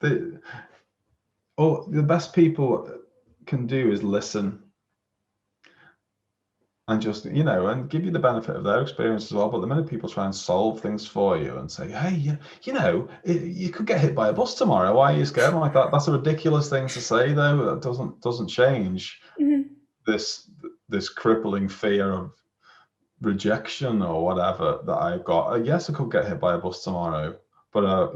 The the best people can do is listen and just, and give you the benefit of their experience as well. But the minute people try and solve things for you and say, hey, you could get hit by a bus tomorrow, why are you scared? I'm like, that's a ridiculous thing to say, though. That doesn't change Mm-hmm. this crippling fear of rejection or whatever that I've got. Yes, I could get hit by a bus tomorrow, but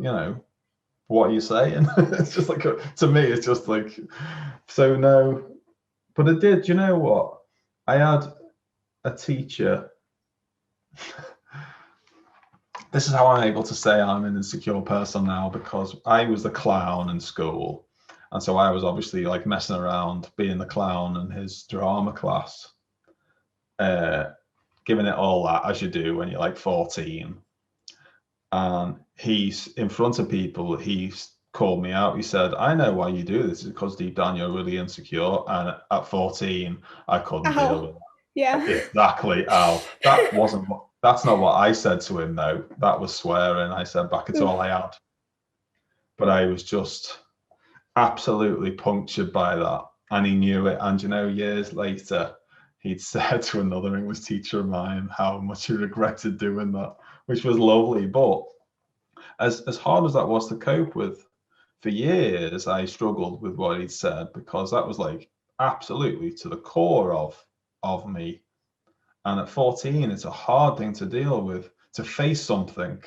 what are you saying? It's just like, to me, it's just like, so no. But I did, you know what? I had a teacher. This is how I'm able to say I'm an insecure person now, because I was the clown in school. And so I was obviously like messing around, being the clown in his drama class, giving it all that, as you do when you're like 14. And he's in front of people, he's called me out. He said, I know why you do this. It's because deep down you're really insecure. And at 14, I couldn't deal with Ow. Yeah. it. Exactly. Ow. That's not what I said to him, though. That was swearing. I said back, it's all I had. But I was just absolutely punctured by that. And he knew it. And, you know, years later, he'd said to another English teacher of mine how much he regretted doing that, which was lovely. But as hard as that was to cope with, for years, I struggled with what he'd said, because that was like absolutely to the core of me. And at 14, it's a hard thing to deal with, to face something,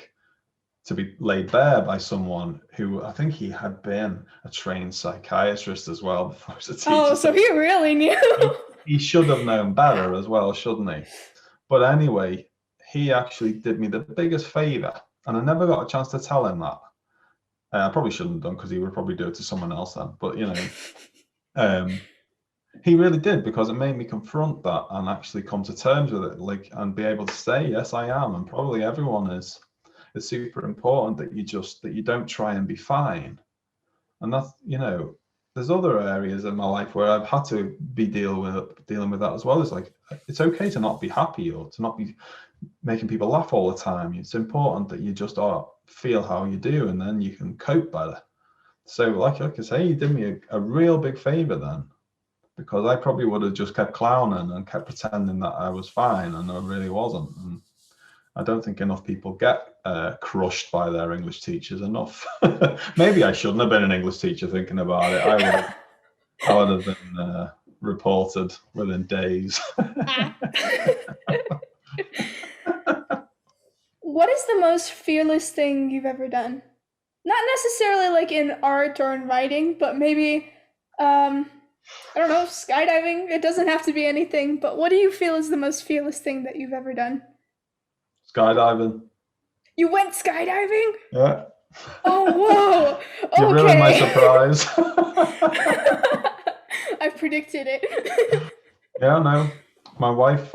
to be laid bare by someone who, I think he had been a trained psychiatrist as well before he was a teacher. Oh, so he really knew. He should have known better as well, shouldn't he? But anyway, he actually did me the biggest favor, and I never got a chance to tell him that. I probably shouldn't have done, because he would probably do it to someone else then. But, you know, he really did, because it made me confront that and actually come to terms with it, like, and be able to say, yes, I am, and probably everyone is. It's super important that you don't try and be fine. And that's, you know, there's other areas in my life where I've had to be dealing with that as well. It's like, it's okay to not be happy, or to not be making people laugh all the time. It's important that you just feel how you do, and then you can cope better. So like I say, you did me a real big favor then, because I probably would have just kept clowning and kept pretending that I was fine, and I really wasn't. And I don't think enough people get crushed by their English teachers enough. Maybe I shouldn't have been an English teacher, thinking about it. I would have been reported within days. What is the most fearless thing you've ever done? Not necessarily like in art or in writing, but maybe, I don't know, skydiving. It doesn't have to be anything, but what do you feel is the most fearless thing that you've ever done? Skydiving. You went skydiving? Yeah. Oh, whoa. You ruined my surprise. I predicted it. Yeah, no. My wife,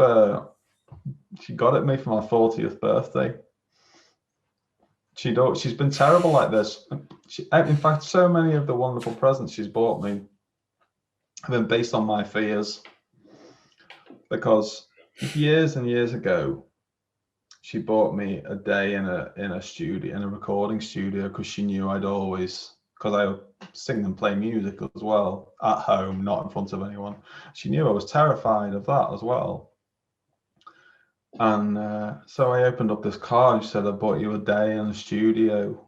she got it me for my 40th birthday. She's been terrible like this. In fact, so many of the wonderful presents she's bought me have been based on my fears. Because years and years ago, she bought me a day in a studio, in a recording studio, because she knew because I would sing and play music as well at home, not in front of anyone. She knew I was terrified of that as well. And so I opened up this card. She said, I bought you a day in the studio.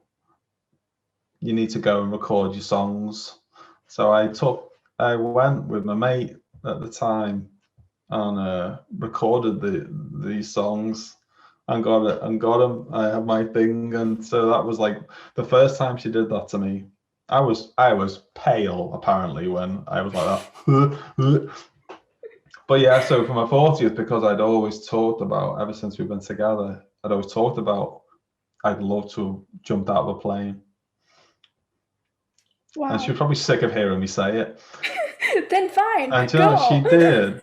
You need to go and record your songs. So I went with my mate at the time and recorded these songs and got them. I had my thing. And so that was like the first time she did that to me. I was pale, apparently, when I was like that. But yeah, so for my 40th, because I'd always talked about, ever since we've been together, I'd always talked about, I'd love to jump out of a plane. Wow. And she was probably sick of hearing me say it. Then fine. And you know, she did.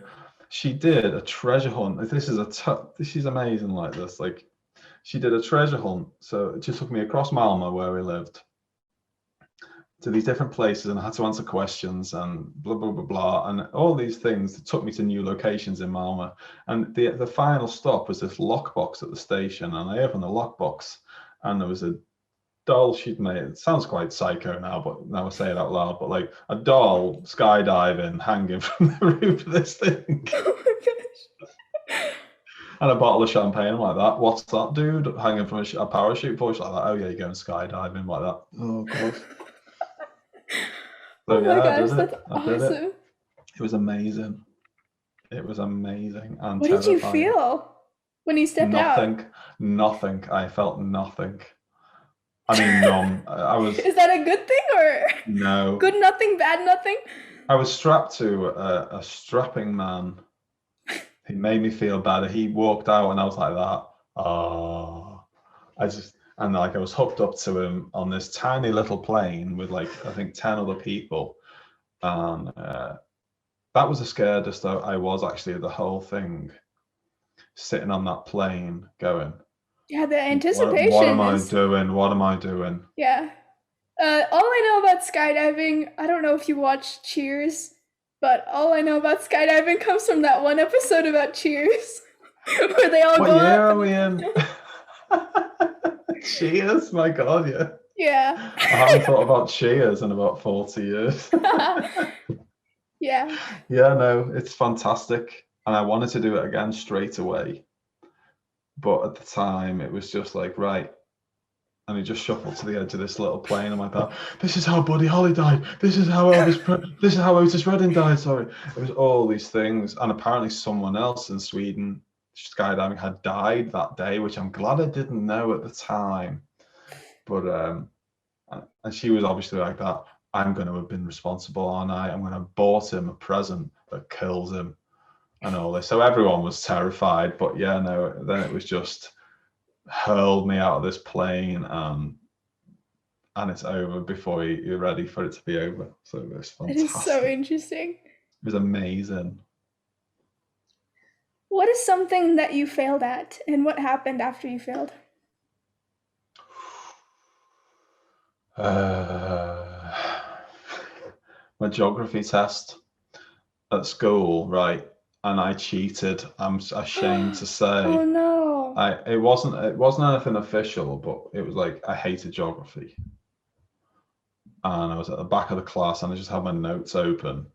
She did a treasure hunt. This is amazing. Like this, like she did a treasure hunt. So it just took me across Malmo, where we lived, to these different places, and I had to answer questions and blah blah blah blah, and all these things that took me to new locations in Malmo. And the final stop was this lockbox at the station, and I opened the lockbox, and there was a doll she'd made. It sounds quite psycho now, but now I say it out loud. But like a doll skydiving, hanging from the roof of this thing. Oh my gosh. And a bottle of champagne. I'm like, that. What's that, dude? Hanging from a parachute for? She's like that. Oh yeah, you're going skydiving, like that. Oh god. So, oh my gosh, that's awesome. It was amazing. It was amazing. And what did you feel when you stepped out? Nothing. I felt nothing. I mean, none. I was Is that a good thing or no. good nothing, bad nothing? I was strapped to a strapping man. He made me feel better. He walked out, and I was like that. Oh, and like I was hooked up to him on this tiny little plane with like I think 10 other people, and that was the scaredest I was actually of the whole thing. Sitting on that plane, going, Yeah, the what am anticipation I is, doing? What am I doing? yeah. All I know about skydiving, I don't know if you watch Cheers, but all I know about skydiving comes from that one episode about Cheers, where they all What go year up are and we in? Cheers, my God, yeah. yeah. I haven't thought about Cheers in about 40 years. Yeah. Yeah, no, it's fantastic. And I wanted to do it again straight away. But at the time, it was just like, right. And he just shuffled to the edge of this little plane. I'm like, oh, this is how Buddy Holly died. This is how this is how Otis Redding died. Sorry. It was all these things. And apparently someone else in Sweden skydiving had died that day, which I'm glad I didn't know at the time. But and she was obviously like that. I'm going to have been responsible, aren't I? I'm going to have bought him a present that kills him and all this. So everyone was terrified. But yeah, no, then it was just hurled me out of this plane and it's over before you're ready for it to be over. So it was It is so fantastic. interesting. It was amazing. What is something that you failed at, and what happened after you failed? My geography test at school, right? And I cheated. I'm ashamed to Oh say. no. It wasn't anything official, but it was like I hated geography. And I was at the back of the class and I just had my notes open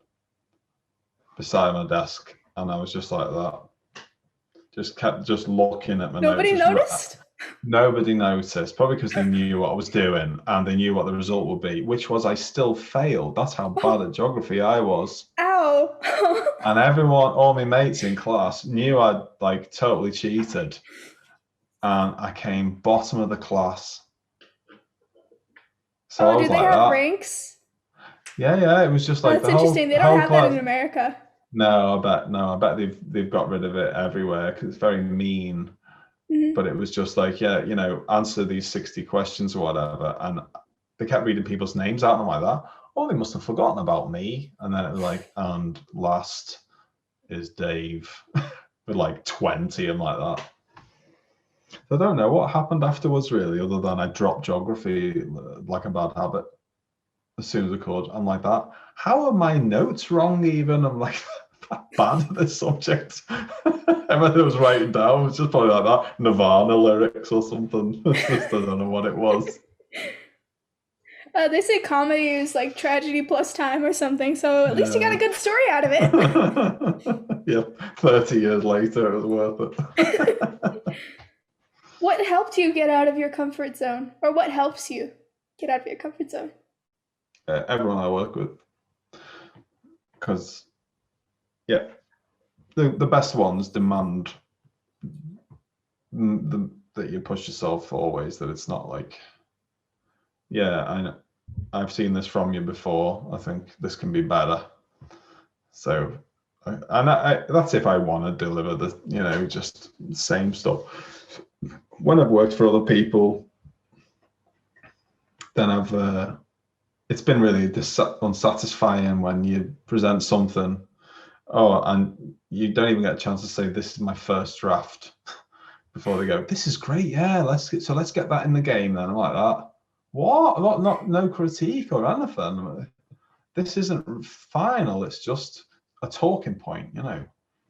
beside my desk, and I was just like that. Just kept just looking at my notes. Nobody noticed? Nobody noticed, probably because they knew what I was doing and they knew what the result would be, which was I still failed. That's how bad at geography I was. Ow. And everyone, all my mates in class, knew I'd like totally cheated. And I came bottom of the class. So I Oh, do was they like have that. ranks? Yeah. It was just Oh, like that's the interesting. They don't whole have that in class. America. No, I bet they've got rid of it everywhere because it's very mean. Mhm. But it was just like, yeah, answer these 60 questions or whatever. And they kept reading people's names out and I'm like that. Oh, they must have forgotten about me. And then it was like, and last is Dave with like 20 and like that. So I don't know what happened afterwards really, other than I dropped geography like a bad habit as soon as I could. I'm like that. How are my notes wrong even? I'm like bad at this subject. Everything I was writing down was just probably like that Nirvana lyrics or something. Just I don't know what it was. They say comedy is like tragedy plus time or something, so at least you got a Yeah. good story out of it. Yeah, 30 years later, it was worth it. What helped you get out of your comfort zone? Or what helps you get out of your comfort zone? Everyone I work with, because yeah, the best ones demand that you push yourself always. That it's not like, yeah, I know, I've seen this from you before. I think this can be better. So, that's if I want to deliver the just same stuff. When I've worked for other people, then it's been really unsatisfying when you present something, and you don't even get a chance to say this is my first draft before they go, this is great, yeah, let's get that in the game then. I'm like that. What? Not no critique or anything. This isn't final. It's just a talking point,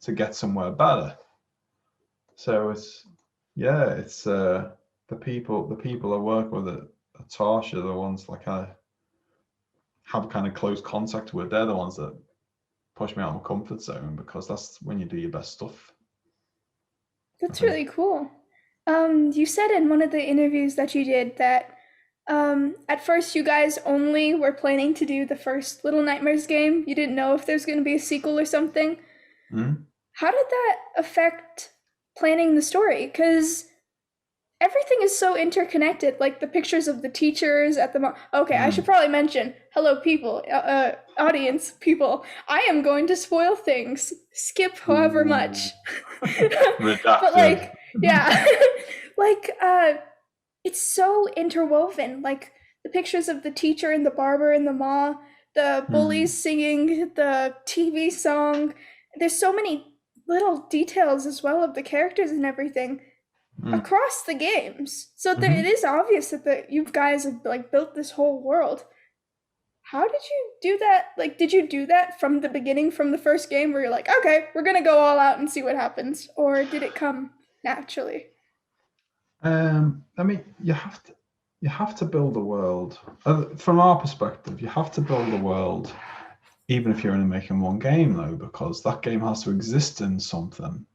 to get somewhere better. So it's the people I work with at Tarsier, the ones like I have kind of close contact with, they're the ones that push me out of my comfort zone, because that's when you do your best stuff, I That's think. really cool. You said in one of the interviews that you did that at first you guys only were planning to do the first Little Nightmares game. You didn't know if there's going to be a sequel or something. Mm. How did that affect planning the story? Because everything is so interconnected. Like the pictures of the teachers at the okay, I should Mm. probably mention, hello people, audience people. I am going to spoil things. Skip however Ooh. much. But Redacted. like, yeah, like it's so interwoven. Like the pictures of the teacher and the barber and the ma, the Mm. bullies singing the TV song. There's so many little details as well of the characters and everything Mm. across the games. So there, it Hmm. is obvious that you guys have like built this whole world. How did you do that? Like, did you do that from the beginning, from the first game, where you're like, okay, we're gonna go all out and see what happens, or did it come naturally? I mean, you have to build a world. From our perspective, you have to build a world, even if you're only making one game, though, because that game has to exist in something.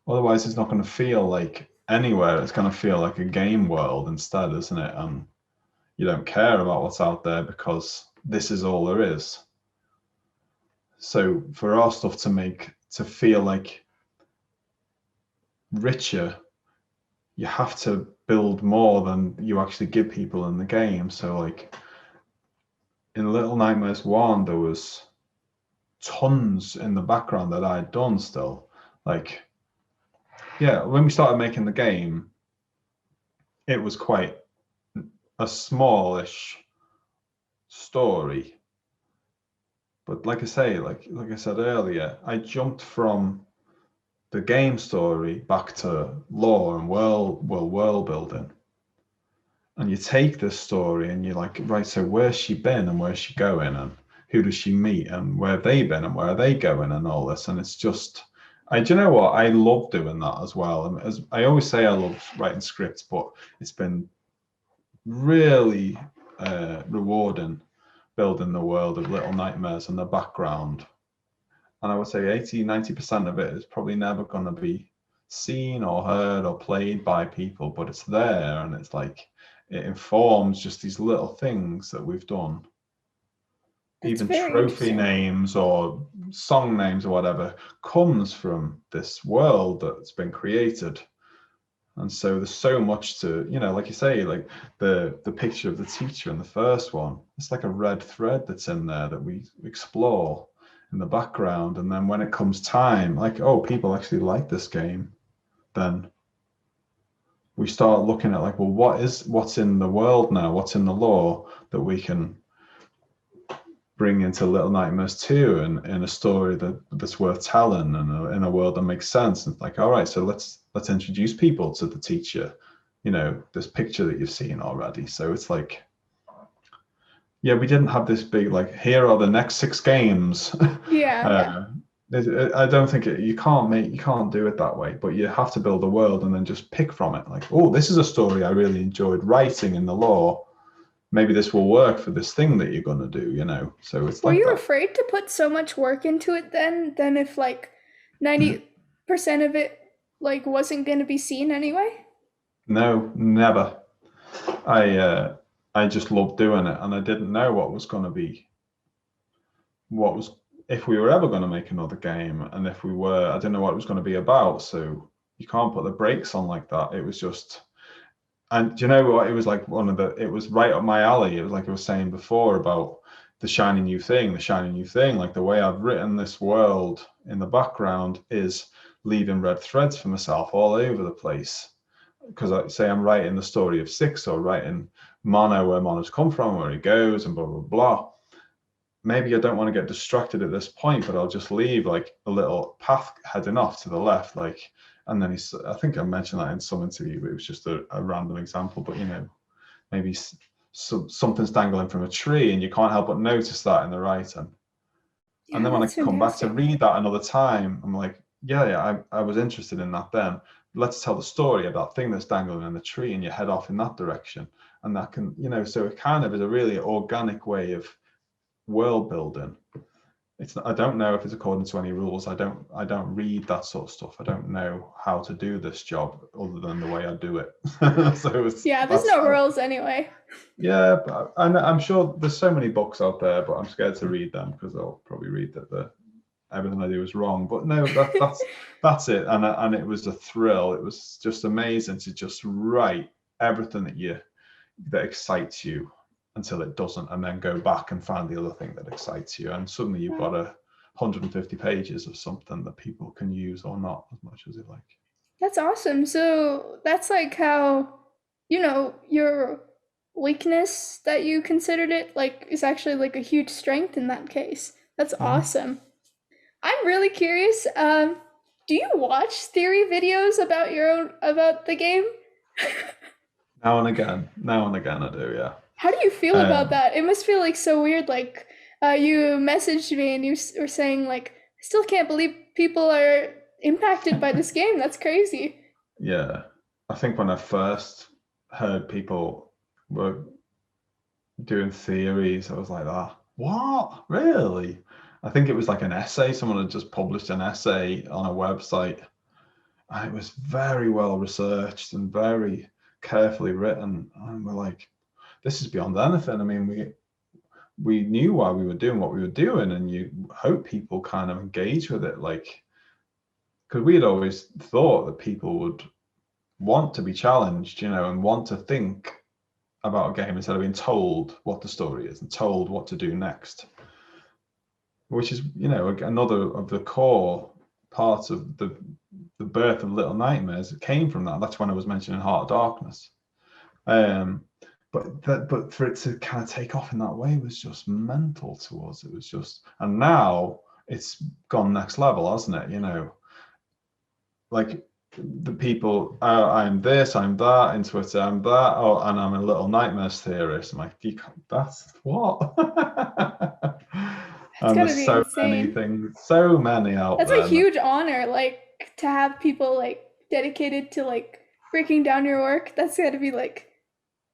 Otherwise, it's not going to feel like anywhere. It's going to feel like a game world instead, isn't it? And you don't care about what's out there because this is all there is. So for our stuff to feel like richer, you have to build more than you actually give people in the game. So like in Little Nightmares 1, there was tons in the background that I'd done still. Like, yeah, when we started making the game, it was quite a smallish story. But like I say, like I said earlier, I jumped from the game story back to lore and world building. And you take this story and you're like, right, so where's she been and where's she going and who does she meet and where have they been and where are they going and all this. And it's just, do you know what? I love doing that as well. And as I always say, I love writing scripts, but it's been really rewarding building the world of Little Nightmares and the background. And I would say 80-90% of it is probably never going to be seen or heard or played by people, but it's there and it's like it informs just these little things that we've done. That's Even very trophy interesting. names or song names or whatever comes from this world that's been created. And so there's so much to, like you say, like the picture of the teacher in the first one, it's like a red thread that's in there that we explore in the background. And then when it comes time, like, oh, people actually like this game, then we start looking at like, well, what's in the world now? What's in the lore that we can bring into Little Nightmares 2 and in a story that's worth telling and in a world that makes sense. And like, all right, so let's introduce people to the teacher, this picture that you've seen already. So it's like, yeah, we didn't have this big like, here are the next 6 games. Yeah. I don't think you can't do it that way, but you have to build a world and then just pick from it. Like, oh, this is a story I really enjoyed writing in the lore. Maybe this will work for this thing that you're going to do. So it's Were like you that. afraid to put so much work into it then, than if like 90% of it like wasn't going to be seen anyway? No, never. I just loved doing it, and I didn't know what was if we were ever going to make another game, and if we were, I didn't know what it was going to be about. So you can't put the brakes on like that. It was just, and do you know what? It was like it was right up my alley. It was like I was saying before about the shiny new thing, Like the way I've written this world in the background is leaving red threads for myself all over the place. Because I say I'm writing the story of 6 or writing Mono, where Mono's come from, where he goes, and blah blah blah. Maybe I don't want to get distracted at this point, but I'll just leave like a little path heading off to the left, like. And then I think I mentioned that in some interview, but it was just a random example. But maybe something's dangling from a tree, and you can't help but notice that in the writing. And Yeah, then when I that's come back to fantastic. read that another time, I'm like, yeah, I was interested in that then. Let's tell the story of that thing that's dangling in the tree, and you head off in that direction. And that can, so it kind of is a really organic way of world building. I don't know if it's according to any rules. I don't read that sort of stuff. I don't know how to do this job other than the way I do it. So Yeah, there's that's no how. rules anyway. Yeah, I'm sure there's so many books out there, but I'm scared to read them because I'll probably read that everything I do is wrong. But no, that's it. And it was a thrill. It was just amazing to just write everything that excites you until it doesn't, and then go back and find the other thing that excites you, and suddenly you've got 150 pages of something that people can use or not as much as they like. That's awesome. So that's like how, your weakness that you considered it like is actually like a huge strength in that case. That's Mm. awesome. I'm really curious. Do you watch theory videos about about the game? Now and again I do, yeah. How do you feel about um that? It must feel like so weird. Like, you messaged me and you were saying like, I still can't believe people are impacted by this game. That's crazy. yeah, I think when I first heard people were doing theories, I was like, ah, what? Really? I think it was like an essay. Someone had just published an essay on a website, and it was very well researched and very carefully written. And we're like, this is beyond anything. I mean, we knew why we were doing what we were doing, and you hope people kind of engage with it, like, because we had always thought that people would want to be challenged, and want to think about a game instead of being told what the story is and told what to do next, which is, another of the core parts of the birth of Little Nightmares. It came from that. That's when I was mentioning Heart of Darkness. But for it to kind of take off in that way was just mental to us. It was just, and now it's gone next level, hasn't it? Like the people, I'm this, I'm that, in Twitter, I'm that, and I'm a Little Nightmares theorist. I'm like, that's what? It's And gotta there's be so many insane. things, so many out That's a there. huge honor, like to have people like dedicated to like breaking down your work. That's gotta be like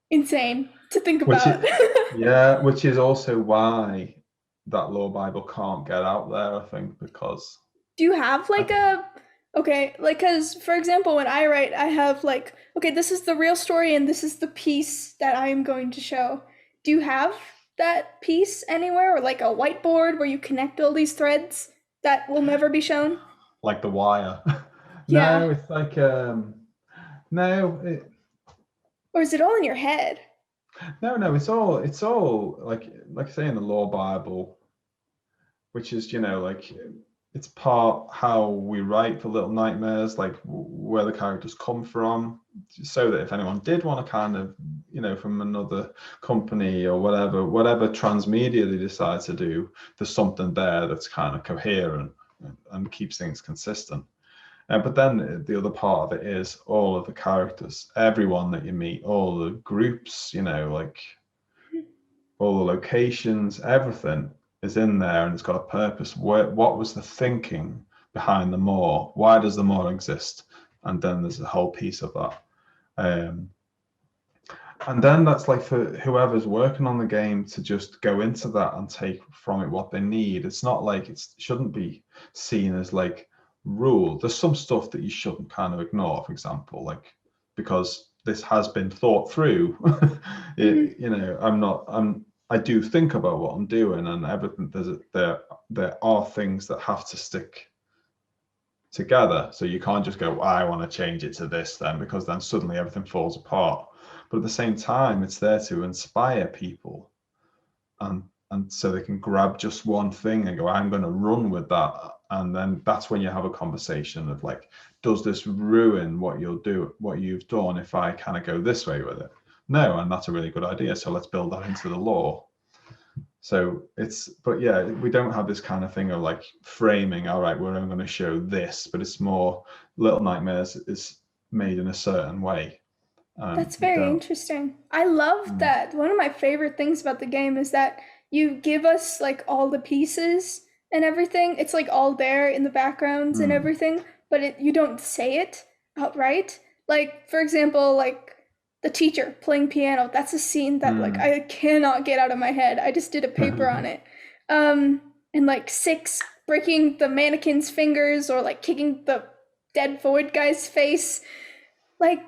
insane to think Which about. is, yeah, which is also why that law Bible can't get out there, I think, because Do you have like a okay, like cuz for example when I write I have like okay, this is the real story and this is the piece that I am going to show. Do you have that piece anywhere or like a whiteboard where you connect all these threads that will never be shown? like The Wire. Yeah. No, it's like no, Or is it all in your head? no, it's all like saying the law Bible, which is, like, it's part how we write for Little Nightmares, like where the characters come from, so that if anyone did want to kind of, from another company or whatever transmedia they decide to do, there's something there that's kind of coherent and keeps things consistent. But then the other part of it is all of the characters, everyone that you meet, all the groups, like all the locations, everything is in there, and it's got a purpose. What was the thinking behind the more? Why does the more exist? And then there's a whole piece of that. Um, and then that's like for whoever's working on the game to just go into that and take from it what they need. It's not like it shouldn't be seen as like rule. There's some stuff that you shouldn't kind of ignore, for example, like, because this has been thought through. Mhm. I do think about what I'm doing and everything. There are things that have to stick together. So you can't just go, I want to change it to this then, because then suddenly everything falls apart. But at the same time, it's there to inspire people, and so they can grab just one thing and go, I'm going to run with that. And then that's when you have a conversation of like, does this ruin what you've done if I kind of go this way with it? No, and that's a really good idea. So let's build that into the law. So but yeah, we don't have this kind of thing of like framing, all right, we're only going to show this, but it's more Little Nightmares is made in a certain way. That's We very don't. interesting. I love Mm, that. One of my favorite things about the game is that you give us like all the pieces and everything. It's like all there in the backgrounds and mm, everything, but you don't say it outright. Like for example, like the teacher playing piano. That's a scene that like mm. I cannot get out of my head. I just did a paper on it. And like Six breaking the mannequin's fingers or like kicking the dead void guy's face. Like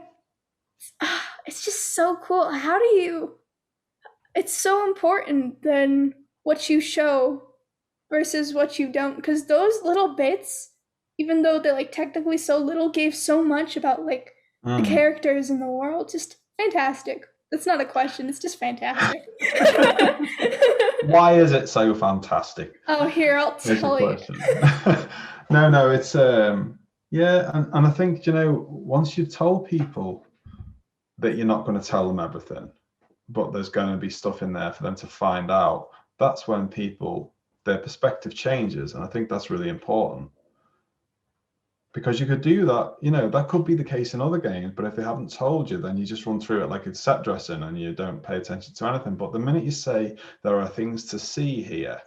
it's just so cool. How do you? It's so important then what you show versus what you don't, because those little bits, even though they're like technically so little, gave so much about like the Mm. characters in the world. Just fantastic. That's not a question, it's just fantastic. Why is it so fantastic? Oh, here, I'll Is the tell you. question. No, it's yeah, and I think, you know, once you've told people that you're not going to tell them everything, but there's going to be stuff in there for them to find out, that's when people, their perspective changes. And I think that's really important, because you could do that, you know, that could be the case in other games, but if they haven't told you, then you just run through it like it's set dressing and you don't pay attention to anything. But the minute you say there are things to see here,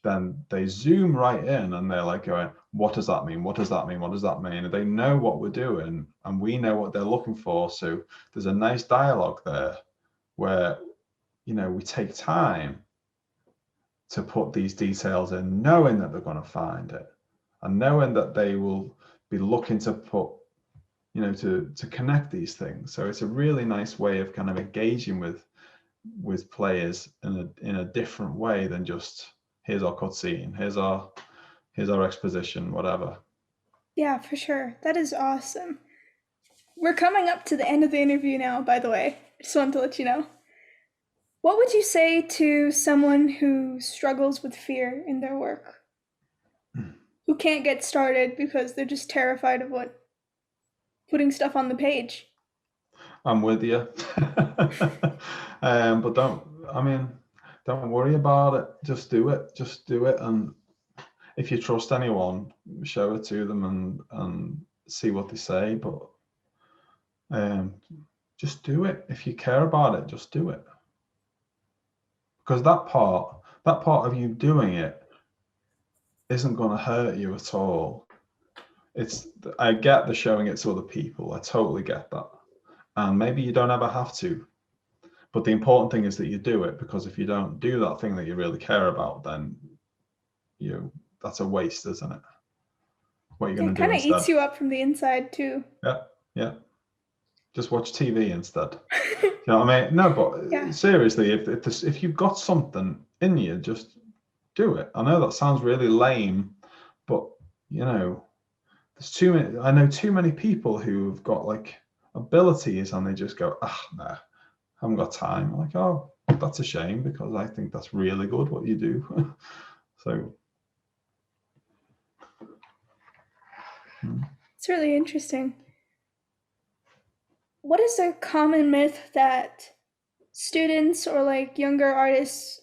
then they zoom right in and they're like going, what does that mean? What does that mean? What does that mean? And they know what we're doing and we know what they're looking for. So there's a nice dialogue there where, you know, we take time to put these details in, knowing that they're going to find it and knowing that they will be looking to put, you know, to connect these things. So it's a really nice way of kind of engaging with players in a different way than just, here's our cutscene, here's our exposition, whatever. Yeah, for sure. That is awesome. We're coming up to the end of the interview now, by the way. Just wanted to let you know. What would you say to someone who struggles with fear in their work? Who can't get started because they're just terrified of what putting stuff on the page? I'm with you. But don't worry about it. Just do it. And if you trust anyone, show it to them and see what they say. But just do it. If you care about it, just do it. Because that part of you doing it isn't going to hurt you at all. I get the showing it to other people. I totally get that. And maybe you don't ever have to. But the important thing is that you do it, because if you don't do that thing that you really care about, then that's a waste, isn't it? What are you going It to do kind of instead? eats you up from the inside, too. Yeah. Just watch TV instead. You know what I mean? No, but Yeah. seriously, if you've got something in you, just do it. I know that sounds really lame, but you know, I know too many people who've got like abilities and they just go, no, I haven't got time. I'm like, oh, that's a shame, because I think that's really good what you do. So It's really interesting. What is a common myth that students or like younger artists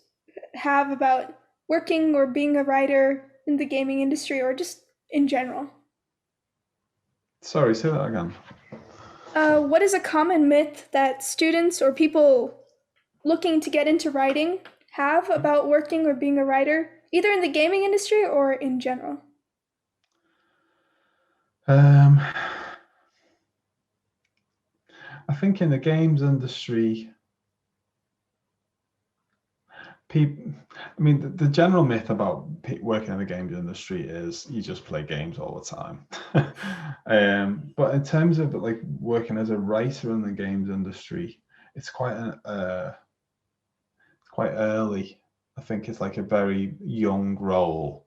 have about working or being a writer in the gaming industry or just in general? sorry, say that again. What is a common myth that students or people looking to get into writing have about working or being a writer, either in the gaming industry or in general? I think in the games industry, people, the general myth about working in the games industry is you just play games all the time. But in terms of like working as a writer in the games industry, it's quite early. I think it's like a very young role,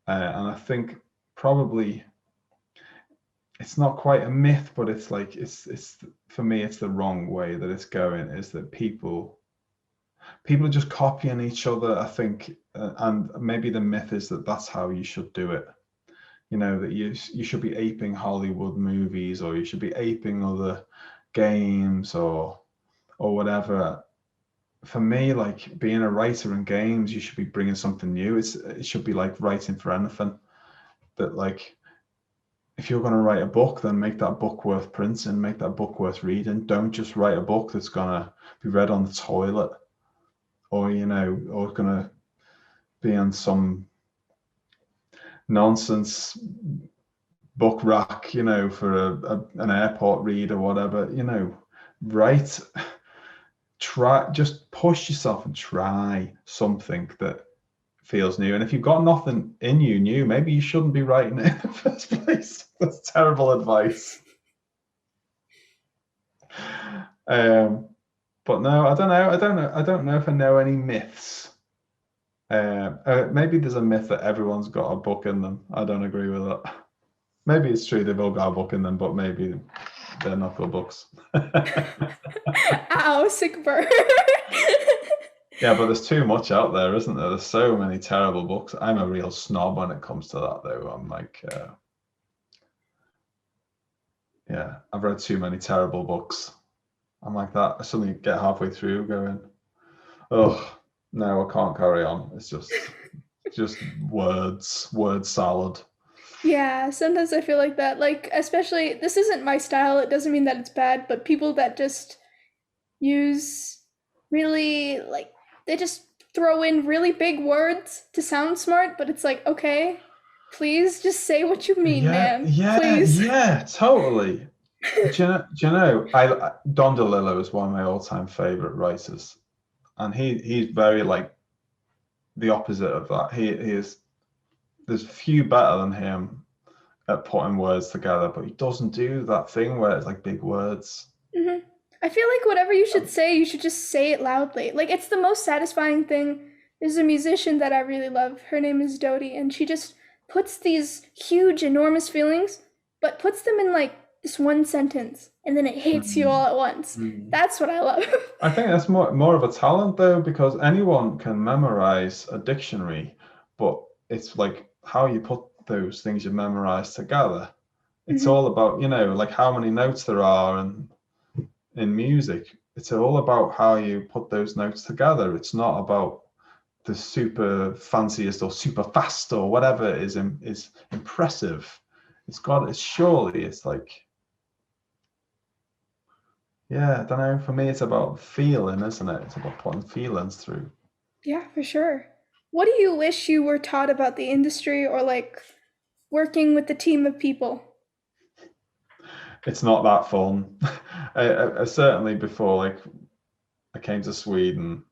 and I think probably it's not quite a myth, but it's like it's for me, it's the wrong way that it's going. Is that people are just copying each other, I think, and maybe the myth is that that's how you should do it. You know, that you should be aping Hollywood movies, or you should be aping other games, or whatever. For me, like being a writer in games, you should be bringing something new. It should be like writing for anything. That like, if you're going to write a book, then make that book worth printing, make that book worth reading. Don't just write a book that's going to be read on the toilet, or or gonna be on some nonsense book rack, for an airport read or whatever. Write, just push yourself and try something that feels new. And if you've got nothing in you new, maybe you shouldn't be writing it in the first place. That's terrible advice. But no, I don't know if I know any myths Maybe there's a myth that everyone's got a book in them. I don't agree with that. Maybe it's true they've all got a book in them, but maybe they're not good books. Ow, sick burn. Yeah, but there's too much out there, isn't there? There's so many terrible books. I'm a real snob when it comes to that, though. I'm like, yeah, I've read too many terrible books. I'm like that. I suddenly get halfway through going, oh, no, I can't carry on. It's just word salad. Yeah, sometimes I feel like that. Like, especially, this isn't my style. It doesn't mean that it's bad, but people that just use really, like, they just throw in really big words to sound smart, but it's like, okay, please just say what you mean, man. Please. Totally. Do you know, Don DeLillo is one of my all-time favorite writers, and he's very like the opposite of that. He is. There's few better than him at putting words together, but he doesn't do that thing where it's like big words. Mm-hmm. I feel like whatever you should say, you should just say it loudly. Like, it's the most satisfying thing. There's a musician that I really love. Her name is Dodie, and she just puts these huge, enormous feelings, but puts them in like this one sentence, and then it hits you all at once. That's what I love. I think that's more of a talent, though, because anyone can memorize a dictionary, but it's like how you put those things you memorize together. It's all about, like how many notes there are, and in music, it's all about how you put those notes together. It's not about the super fanciest or super fast or whatever is impressive. It's like, yeah, I don't know. For me, it's about feeling, isn't it? It's about putting feelings through. Yeah, for sure. What do you wish you were taught about the industry or like working with a team of people? It's not that fun. I certainly before like I came to Sweden,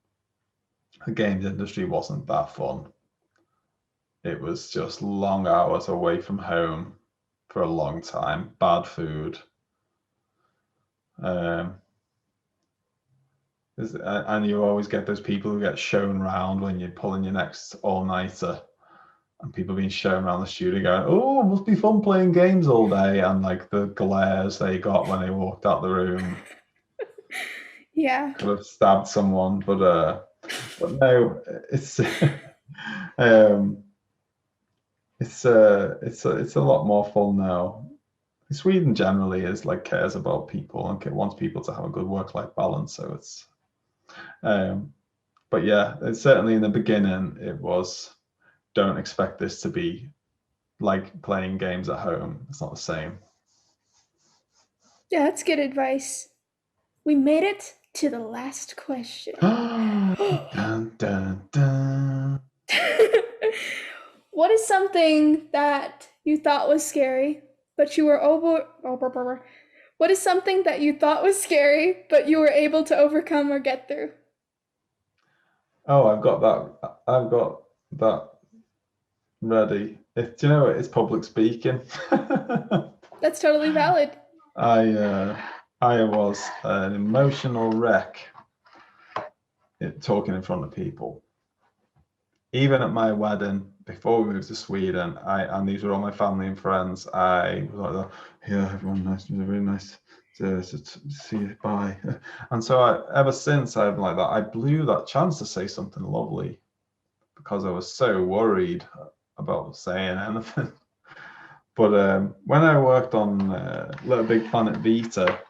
the games industry wasn't that fun. It was just long hours away from home for a long time, bad food. And you always get those people who get shown around when you're pulling your next all-nighter, and people being shown around the studio going, oh, it must be fun playing games all day, and like the glares they got when they walked out the room. Yeah. Could have stabbed someone, but no, it's it's a lot more fun now. Sweden generally is like cares about people and wants people to have a good work-life balance. So it's, but yeah, it's certainly in the beginning it was. Don't expect this to be like playing games at home. It's not the same. Yeah, that's good advice. We made it to the last question. Dun, dun, dun. What is something that you thought was scary, but you were What is something that you thought was scary, but you were able to overcome or get through? Oh, I've got that ready. Do you know what? It's public speaking. That's totally valid. I was an emotional wreck talking in front of people. Even at my wedding, before we moved to Sweden, and these were all my family and friends, I was like, yeah, everyone nice, really nice to see you, bye. And so ever since I've been like that, I blew that chance to say something lovely because I was so worried about saying anything. But when I worked on Little Big Planet Vita,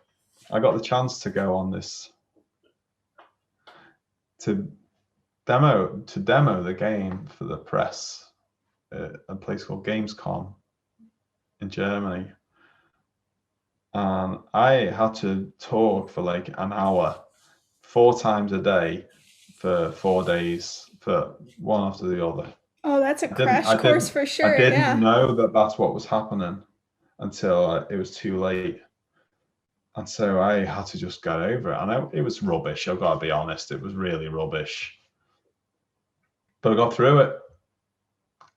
I got the chance to go on this to demo the game for the press at a place called Gamescom in Germany, and I had to talk for like an hour 4 times a day for 4 days, for one after the other. Oh, that's a crash course for sure. I didn't know that that's what was happening until it was too late. And so I had to just get over it. And it was rubbish. I've got to be honest. It was really rubbish. But I got through it.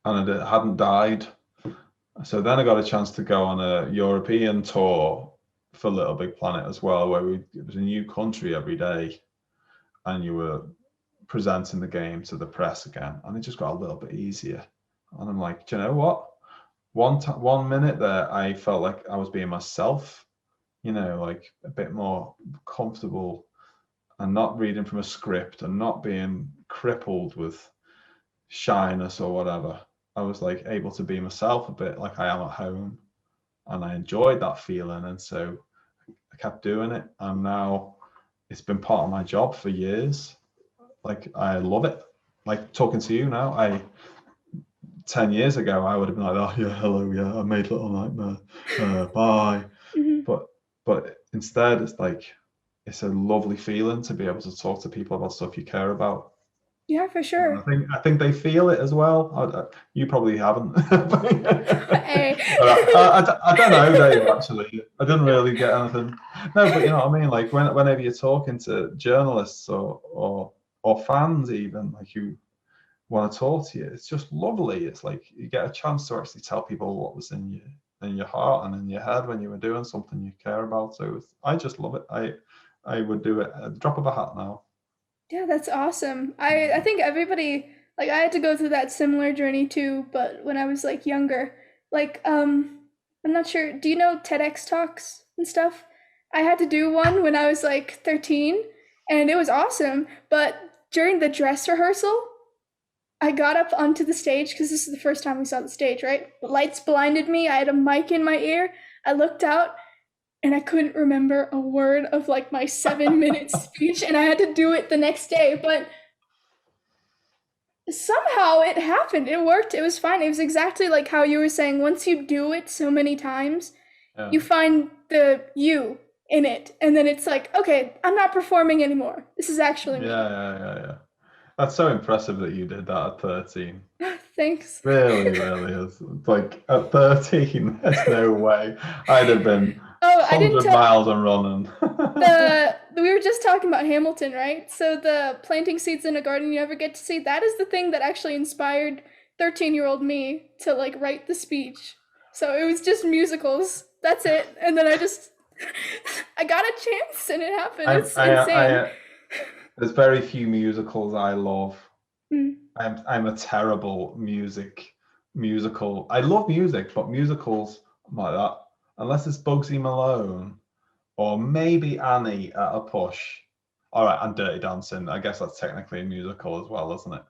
And I hadn't died. So then I got a chance to go on a European tour for Little Big Planet as well, where it was a new country every day. And you were presenting the game to the press again, and it just got a little bit easier. And I'm like, do you know what? 1 minute there, I felt like I was being myself, like a bit more comfortable and not reading from a script and not being crippled with shyness or whatever. I was like able to be myself a bit like I am at home, and I enjoyed that feeling. And so I kept doing it, and now it's been part of my job for years. Like, I love it. Like talking to you now, 10 years ago, I would have been like, oh yeah, hello, yeah, I made Little Nightmare, bye. But instead, it's like, it's a lovely feeling to be able to talk to people about stuff you care about. Yeah, for sure. I think they feel it as well. You probably haven't. Hey. I don't know, Dave, actually. I didn't really get anything. No, but you know what I mean? Like whenever you're talking to journalists or fans even, like who want to talk to you, it's just lovely. It's like you get a chance to actually tell people what was in your heart and in your head when you were doing something you care about. So I just love it. I would do it at the drop of a hat now. Yeah, that's awesome. I think everybody, like, I had to go through that similar journey too, but when I was like younger. Like, I'm not sure, do you know TEDx talks and stuff? I had to do one when I was like 13, and it was awesome. But during the dress rehearsal, I got up onto the stage because this is the first time we saw the stage, right? The lights blinded me. I had a mic in my ear. I looked out and I couldn't remember a word of like my 7-minute speech, and I had to do it the next day. But somehow it happened. It worked. It was fine. It was exactly like how you were saying. Once you do it so many times, you find the you in it, and then it's like, okay, I'm not performing anymore. This is actually me. Yeah. That's so impressive that you did that at 13. Thanks. Really is. Like at 13, there's no way. I'd have been 100 miles and running. We were just talking about Hamilton, right? So the planting seeds in a garden you never get to see, that is the thing that actually inspired 13-year-old me to like write the speech. So it was just musicals. That's it. And then I got a chance and it happened. It's insane. There's very few musicals I love. I'm a terrible musical. I love music, but musicals, I'm like that. Unless it's Bugsy Malone or maybe Annie at a push. All right, and Dirty Dancing. I guess that's technically a musical as well, isn't it?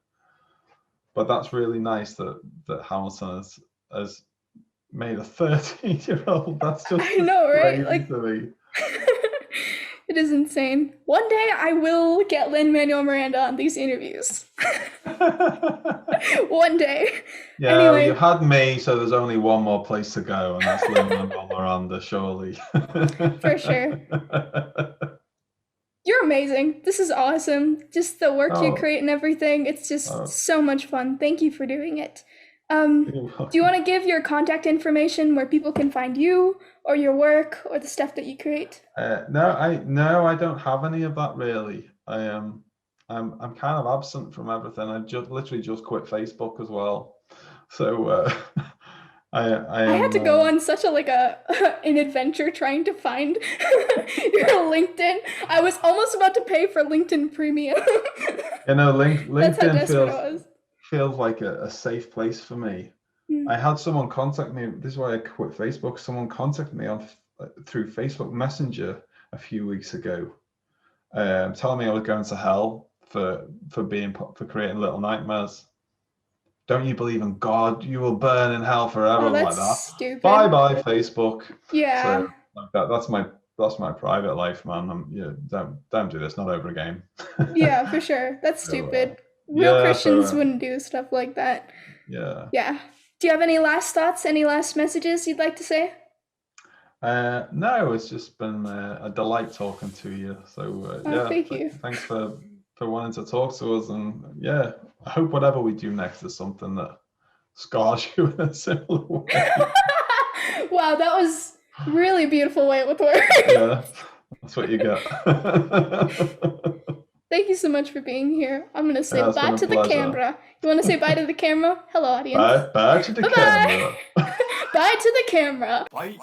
But that's really nice that Hamilton has made a 13-year-old. That's just I know, right? Like to me. It is insane. One day I will get Lin-Manuel Miranda on these interviews. One day. Yeah, anyway. You had me, so there's only one more place to go, and that's Lin-Manuel Miranda, surely. For sure. You're amazing. This is awesome. Just the work you create and everything. It's just so much fun. Thank you for doing it. Do you want to give your contact information where people can find you or your work or the stuff that you create? No, I don't have any of that really. I'm kind of absent from everything. I literally just quit Facebook as well. So I had to go on such an adventure trying to find your LinkedIn. I was almost about to pay for LinkedIn Premium. LinkedIn That's how desperate I was. Feels like a safe place for me. I had someone contact me. This is why I quit Facebook. Someone contacted me through Facebook Messenger a few weeks ago, telling me I was going to hell for creating Little Nightmares. Don't you believe in God? You will burn in hell forever. Like that. Stupid. Bye Facebook. Yeah. So that's my private life, man. Don't do this. Not over a game. Yeah, for sure. That's stupid. Real Christians wouldn't do stuff like that. Yeah. Do you have any last thoughts, any last messages you'd like to say? No, it's just been a delight talking to you. So thank you. Thanks for wanting to talk to us, and I hope whatever we do next is something that scars you in a similar way. Wow, that was really beautiful way with words. Yeah, that's what you get. Thank you so much for being here. I'm going to say bye to the camera. You want to say bye to the camera? Hello, audience. Bye to the camera. Bye to the camera. Bye.